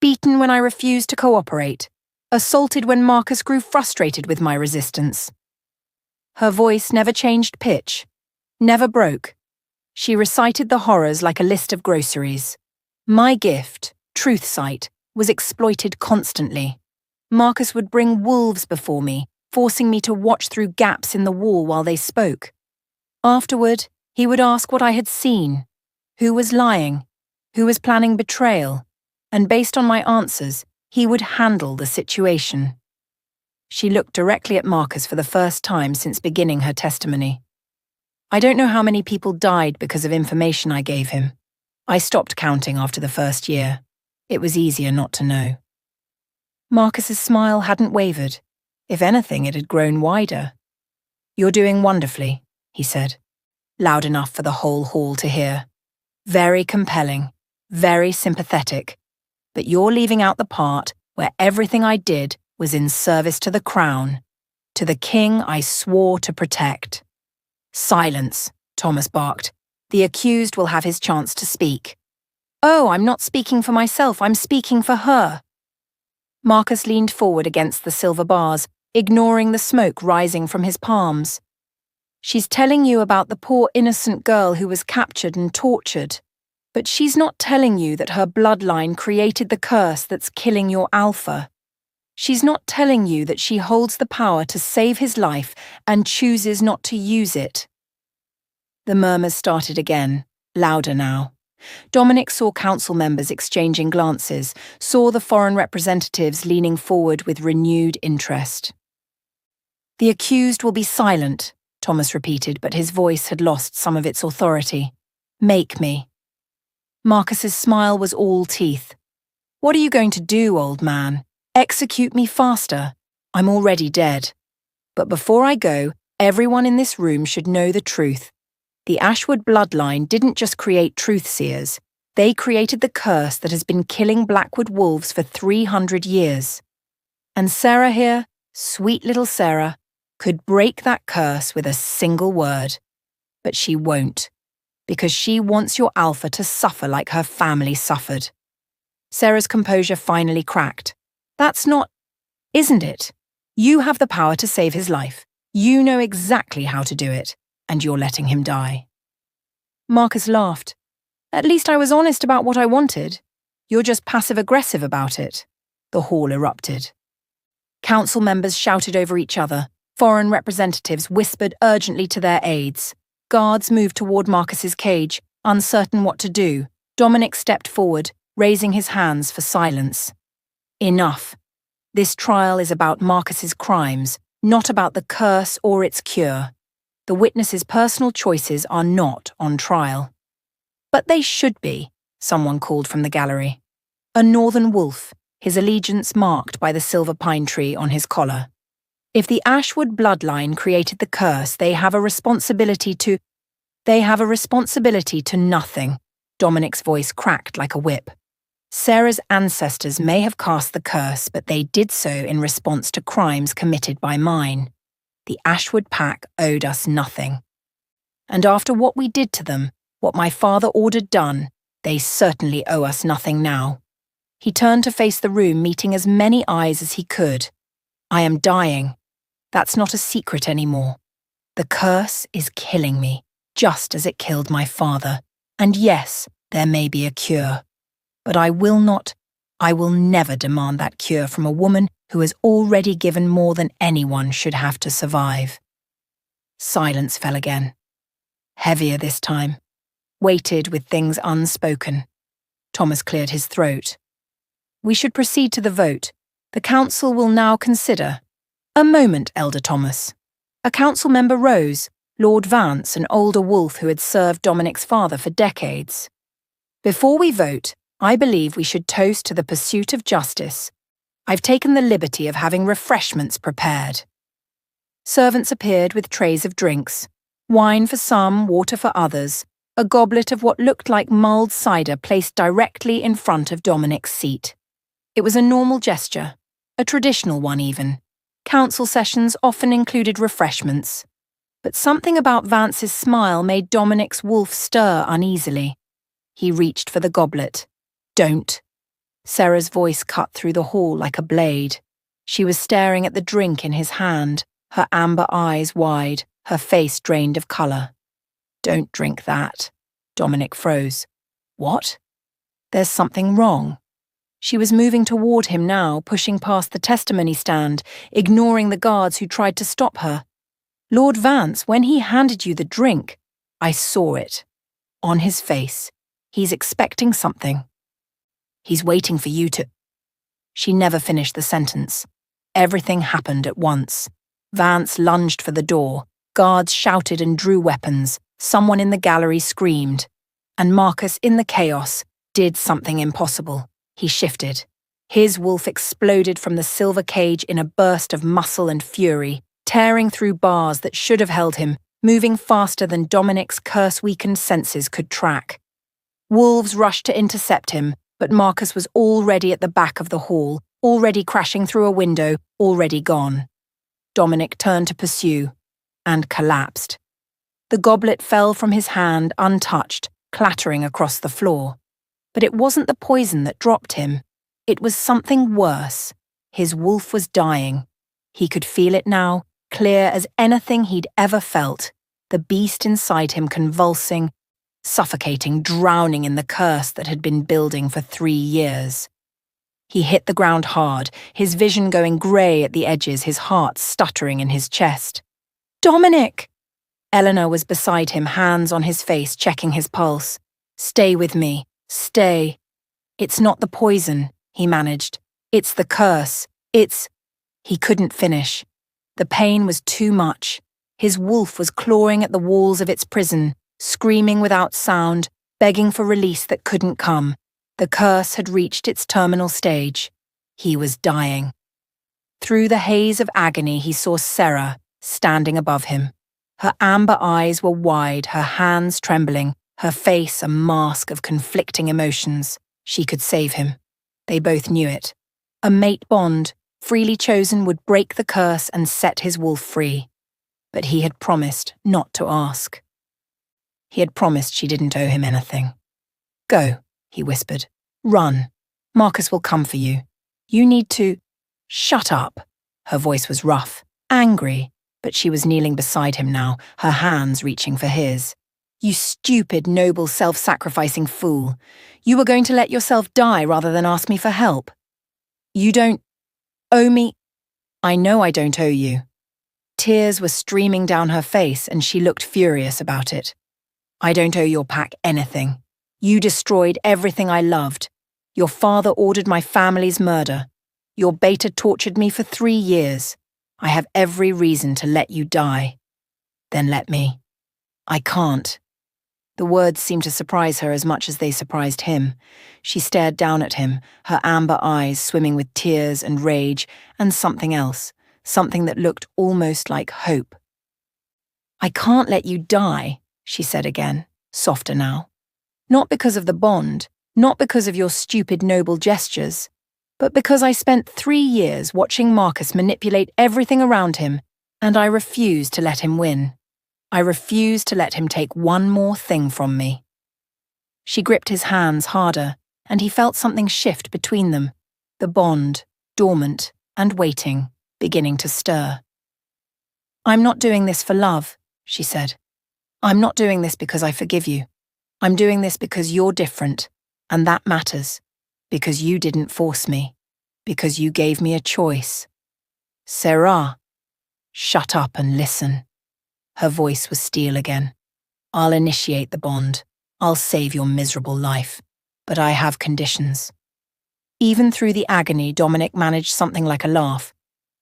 beaten when I refused to cooperate, assaulted when Marcus grew frustrated with my resistance. Her voice never changed pitch, never broke. She recited the horrors like a list of groceries. My gift, truth sight, was exploited constantly. Marcus would bring wolves before me, forcing me to watch through gaps in the wall while they spoke. Afterward, he would ask what I had seen, who was lying, who was planning betrayal, and based on my answers, he would handle the situation. She looked directly at Marcus for the first time since beginning her testimony. I don't know how many people died because of information I gave him. I stopped counting after the first year. It was easier not to know. Marcus's smile hadn't wavered. If anything, it had grown wider. "You're doing wonderfully," he said, loud enough for the whole hall to hear. "Very compelling, very sympathetic, but you're leaving out the part where everything I did was in service to the crown, to the king I swore to protect." "Silence," Thomas barked. "The accused will have his chance to speak." "Oh, I'm not speaking for myself, I'm speaking for her." Marcus leaned forward against the silver bars, ignoring the smoke rising from his palms. "She's telling you about the poor innocent girl who was captured and tortured. But she's not telling you that her bloodline created the curse that's killing your alpha. She's not telling you that she holds the power to save his life and chooses not to use it." The murmurs started again, louder now. Dominic saw council members exchanging glances, saw the foreign representatives leaning forward with renewed interest. "The accused will be silent," Thomas repeated, but his voice had lost some of its authority. "Make me." Marcus's smile was all teeth. "What are you going to do, old man? Execute me faster. I'm already dead. But before I go, everyone in this room should know the truth. The Ashwood bloodline didn't just create truth-seers. They created the curse that has been killing Blackwood wolves for 300 years. And Sarah here, sweet little Sarah, could break that curse with a single word. But she won't, because she wants your alpha to suffer like her family suffered." Sarah's composure finally cracked. "That's not, isn't it? You have the power to save his life. You know exactly how to do it, and you're letting him die." Marcus laughed. "At least I was honest about what I wanted. You're just passive-aggressive about it." The hall erupted. Council members shouted over each other. Foreign representatives whispered urgently to their aides. Guards moved toward Marcus's cage, uncertain what to do. Dominic stepped forward, raising his hands for silence. "Enough. This trial is about Marcus's crimes, not about the curse or its cure. The witness's personal choices are not on trial." "But they should be," someone called from the gallery. A northern wolf, his allegiance marked by the silver pine tree on his collar. "If the Ashwood bloodline created the curse, they have a responsibility to nothing." Dominic's voice cracked like a whip. "Sarah's ancestors may have cast the curse, but they did so in response to crimes committed by mine. The Ashwood pack owed us nothing. And after what we did to them, what my father ordered done, they certainly owe us nothing now." He turned to face the room, meeting as many eyes as he could. "I am dying. That's not a secret anymore. The curse is killing me, just as it killed my father. And yes, there may be a cure. But I will never demand that cure from a woman who has already given more than anyone should have to survive." Silence fell again. Heavier this time, weighted with things unspoken. Thomas cleared his throat. "We should proceed to the vote. The council will now consider—" "A moment, Elder Thomas." A council member rose, Lord Vance, an older wolf who had served Dominic's father for decades. "Before we vote, I believe we should toast to the pursuit of justice. I've taken the liberty of having refreshments prepared." Servants appeared with trays of drinks, wine for some, water for others, a goblet of what looked like mulled cider placed directly in front of Dominic's seat. It was a normal gesture, a traditional one even. Council sessions often included refreshments. But something about Vance's smile made Dominic's wolf stir uneasily. He reached for the goblet. "Don't." Sarah's voice cut through the hall like a blade. She was staring at the drink in his hand, her amber eyes wide, her face drained of colour. "Don't drink that." Dominic froze. "What?" There's something wrong. She was moving toward him now, pushing past the testimony stand, ignoring the guards who tried to stop her. Lord Vance, when he handed you the drink, I saw it. On his face. He's expecting something. He's waiting for you to... She never finished the sentence. Everything happened at once. Vance lunged for the door. Guards shouted and drew weapons. Someone in the gallery screamed. And Marcus, in the chaos, did something impossible. He shifted. His wolf exploded from the silver cage in a burst of muscle and fury, tearing through bars that should have held him, moving faster than Dominic's curse-weakened senses could track. Wolves rushed to intercept him, but Marcus was already at the back of the hall, already crashing through a window, already gone. Dominic turned to pursue, and collapsed. The goblet fell from his hand untouched, clattering across the floor. But it wasn't the poison that dropped him. It was something worse. His wolf was dying. He could feel it now, clear as anything he'd ever felt, the beast inside him convulsing, suffocating, drowning in the curse that had been building for 3 years. He hit the ground hard, his vision going grey at the edges, his heart stuttering in his chest. "Dominic!" Eleanor was beside him, hands on his face, checking his pulse. "Stay with me. Stay." "It's not the poison," he managed. "It's the curse. It's..." He couldn't finish. The pain was too much. His wolf was clawing at the walls of its prison, screaming without sound, begging for release that couldn't come. The curse had reached its terminal stage. He was dying. Through the haze of agony, he saw Sarah standing above him. Her amber eyes were wide, her hands trembling, her face a mask of conflicting emotions. She could save him. They both knew it. A mate bond, freely chosen, would break the curse and set his wolf free. But he had promised not to ask. He had promised she didn't owe him anything. "Go," he whispered. "Run. Marcus will come for you. You need to..." "Shut up." Her voice was rough, angry, but she was kneeling beside him now, her hands reaching for his. "You stupid, noble, self-sacrificing fool. You were going to let yourself die rather than ask me for help. You don't owe me..." "I know I don't owe you." Tears were streaming down her face and she looked furious about it. "I don't owe your pack anything. You destroyed everything I loved. Your father ordered my family's murder. Your beta tortured me for 3 years. I have every reason to let you die. Then let me." "I can't." The words seemed to surprise her as much as they surprised him. She stared down at him, her amber eyes swimming with tears and rage and something else, something that looked almost like hope. "I can't let you die," she said again, softer now. "Not because of the bond, not because of your stupid noble gestures, but because I spent 3 years watching Marcus manipulate everything around him, and I refuse to let him win. I refuse to let him take one more thing from me." She gripped his hands harder, and he felt something shift between them, the bond, dormant and waiting, beginning to stir. "I'm not doing this for love," she said. "I'm not doing this because I forgive you. I'm doing this because you're different, and that matters, because you didn't force me, because you gave me a choice. Sarah, shut up and listen." Her voice was steel again. "I'll initiate the bond. I'll save your miserable life. But I have conditions." Even through the agony, Dominic managed something like a laugh.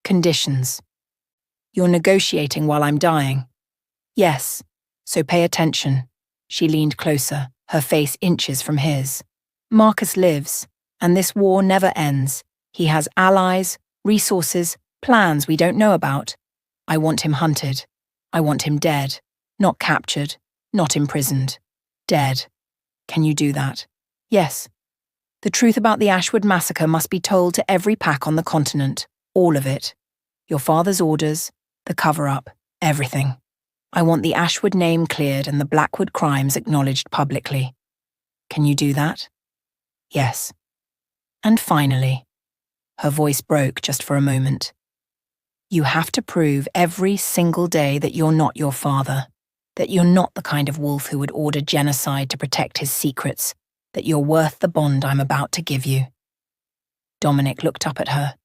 "Conditions. You're negotiating while I'm dying." "Yes, so pay attention." She leaned closer, her face inches from his. "Marcus lives, and this war never ends. He has allies, resources, plans we don't know about. I want him hunted. I want him dead, not captured, not imprisoned. Dead. Can you do that?" "Yes." "The truth about the Ashwood massacre must be told to every pack on the continent, all of it. Your father's orders, the cover-up, everything. I want the Ashwood name cleared and the Blackwood crimes acknowledged publicly. Can you do that?" "Yes." "And finally," her voice broke just for a moment, "you have to prove every single day that you're not your father, that you're not the kind of wolf who would order genocide to protect his secrets, that you're worth the bond I'm about to give you." Dominic looked up at her,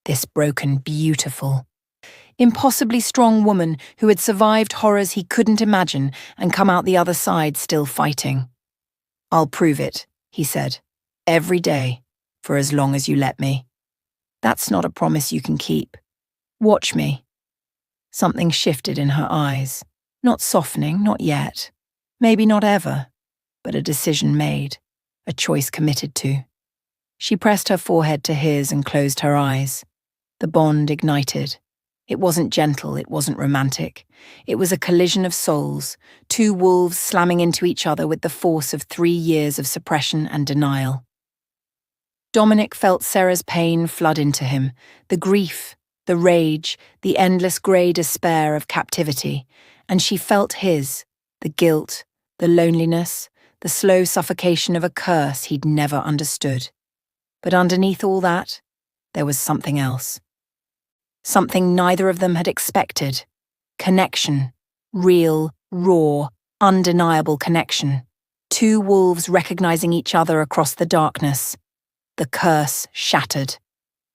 this broken, beautiful, impossibly strong woman who had survived horrors he couldn't imagine and come out the other side still fighting. "I'll prove it," he said, "every day, for as long as you let me." "That's not a promise you can keep. Watch me." Something shifted in her eyes, not softening, not yet, maybe not ever, but a decision made, a choice committed to. She pressed her forehead to his and closed her eyes. The bond ignited. It wasn't gentle, it wasn't romantic. It was a collision of souls, two wolves slamming into each other with the force of 3 years of suppression and denial. Dominic felt Sarah's pain flood into him, the grief, the rage, the endless grey despair of captivity, and she felt his, the guilt, the loneliness, the slow suffocation of a curse he'd never understood. But underneath all that, there was something else. Something neither of them had expected. Connection. Real, raw, undeniable connection. Two wolves recognizing each other across the darkness. The curse shattered.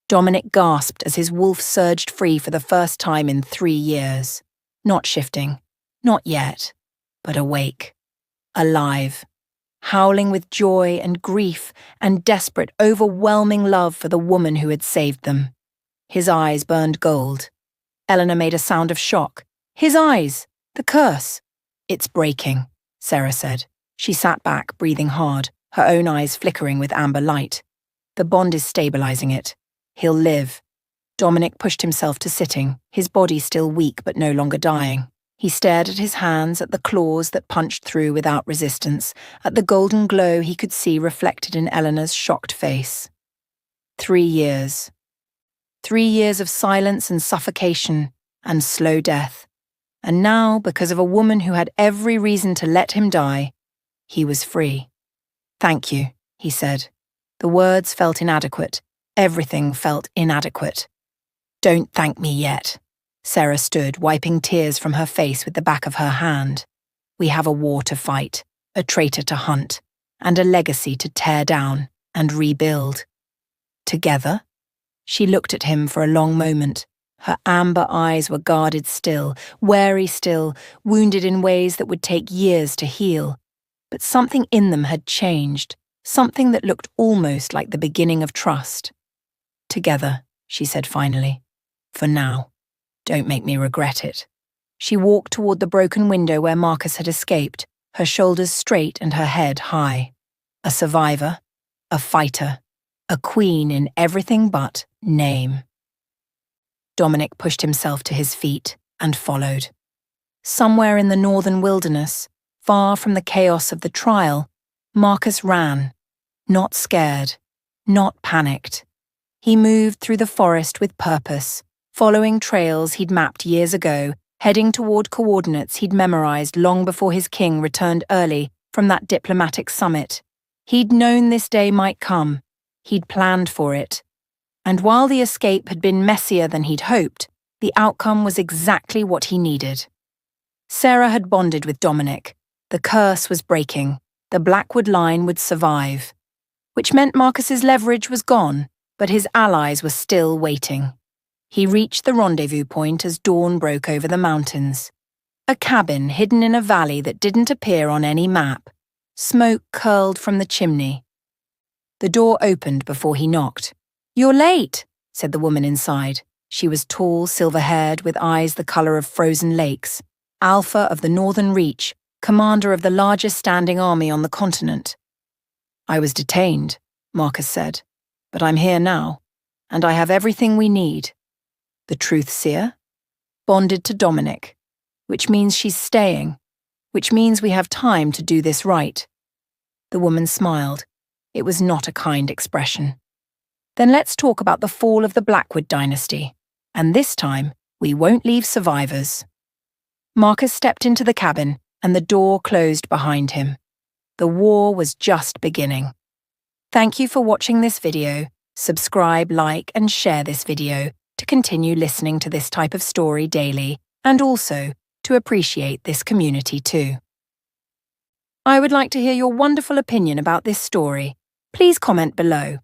Dominic gasped as his wolf surged free for the first time in 3 years. Not shifting. Not yet. But awake. Alive. Howling with joy and grief and desperate, overwhelming love for the woman who had saved them. His eyes burned gold. Eleanor made a sound of shock. "His eyes! The curse!" "It's breaking," Sarah said. She sat back, breathing hard, her own eyes flickering with amber light. "The bond is stabilizing it. He'll live." Dominic pushed himself to sitting, his body still weak but no longer dying. He stared at his hands, at the claws that punched through without resistance, at the golden glow he could see reflected in Eleanor's shocked face. 3 years. 3 years of silence and suffocation and slow death. And now, because of a woman who had every reason to let him die, he was free. "Thank you," he said. The words felt inadequate. Everything felt inadequate. "Don't thank me yet." Sarah stood, wiping tears from her face with the back of her hand. "We have a war to fight, a traitor to hunt, and a legacy to tear down and rebuild. Together?" She looked at him for a long moment. Her amber eyes were guarded still, wary still, wounded in ways that would take years to heal. But something in them had changed, something that looked almost like the beginning of trust. "Together," she said finally. "For now. Don't make me regret it." She walked toward the broken window where Marcus had escaped, her shoulders straight and her head high. A survivor, a fighter, a queen in everything but name. Dominic pushed himself to his feet and followed. Somewhere in the northern wilderness, far from the chaos of the trial, Marcus ran, not scared, not panicked. He moved through the forest with purpose, following trails he'd mapped years ago, heading toward coordinates he'd memorized long before his king returned early from that diplomatic summit. He'd known this day might come. He'd planned for it. And while the escape had been messier than he'd hoped, the outcome was exactly what he needed. Sarah had bonded with Dominic. The curse was breaking. The Blackwood line would survive. Which meant Marcus's leverage was gone, but his allies were still waiting. He reached the rendezvous point as dawn broke over the mountains. A cabin hidden in a valley that didn't appear on any map. Smoke curled from the chimney. The door opened before he knocked. "You're late," said the woman inside. She was tall, silver-haired, with eyes the colour of frozen lakes. Alpha of the Northern Reach, commander of the largest standing army on the continent. "I was detained," Marcus said, "but I'm here now, and I have everything we need." The truth seer? Bonded to Dominic, which means she's staying, which means we have time to do this right. The woman smiled. It was not a kind expression. "Then let's talk about the fall of the Blackwood dynasty, and this time we won't leave survivors." Marcus stepped into the cabin, and the door closed behind him. The war was just beginning. Thank you for watching this video. Subscribe, like, and share this video to continue listening to this type of story daily, and also to appreciate this community too. I would like to hear your wonderful opinion about this story. Please comment below.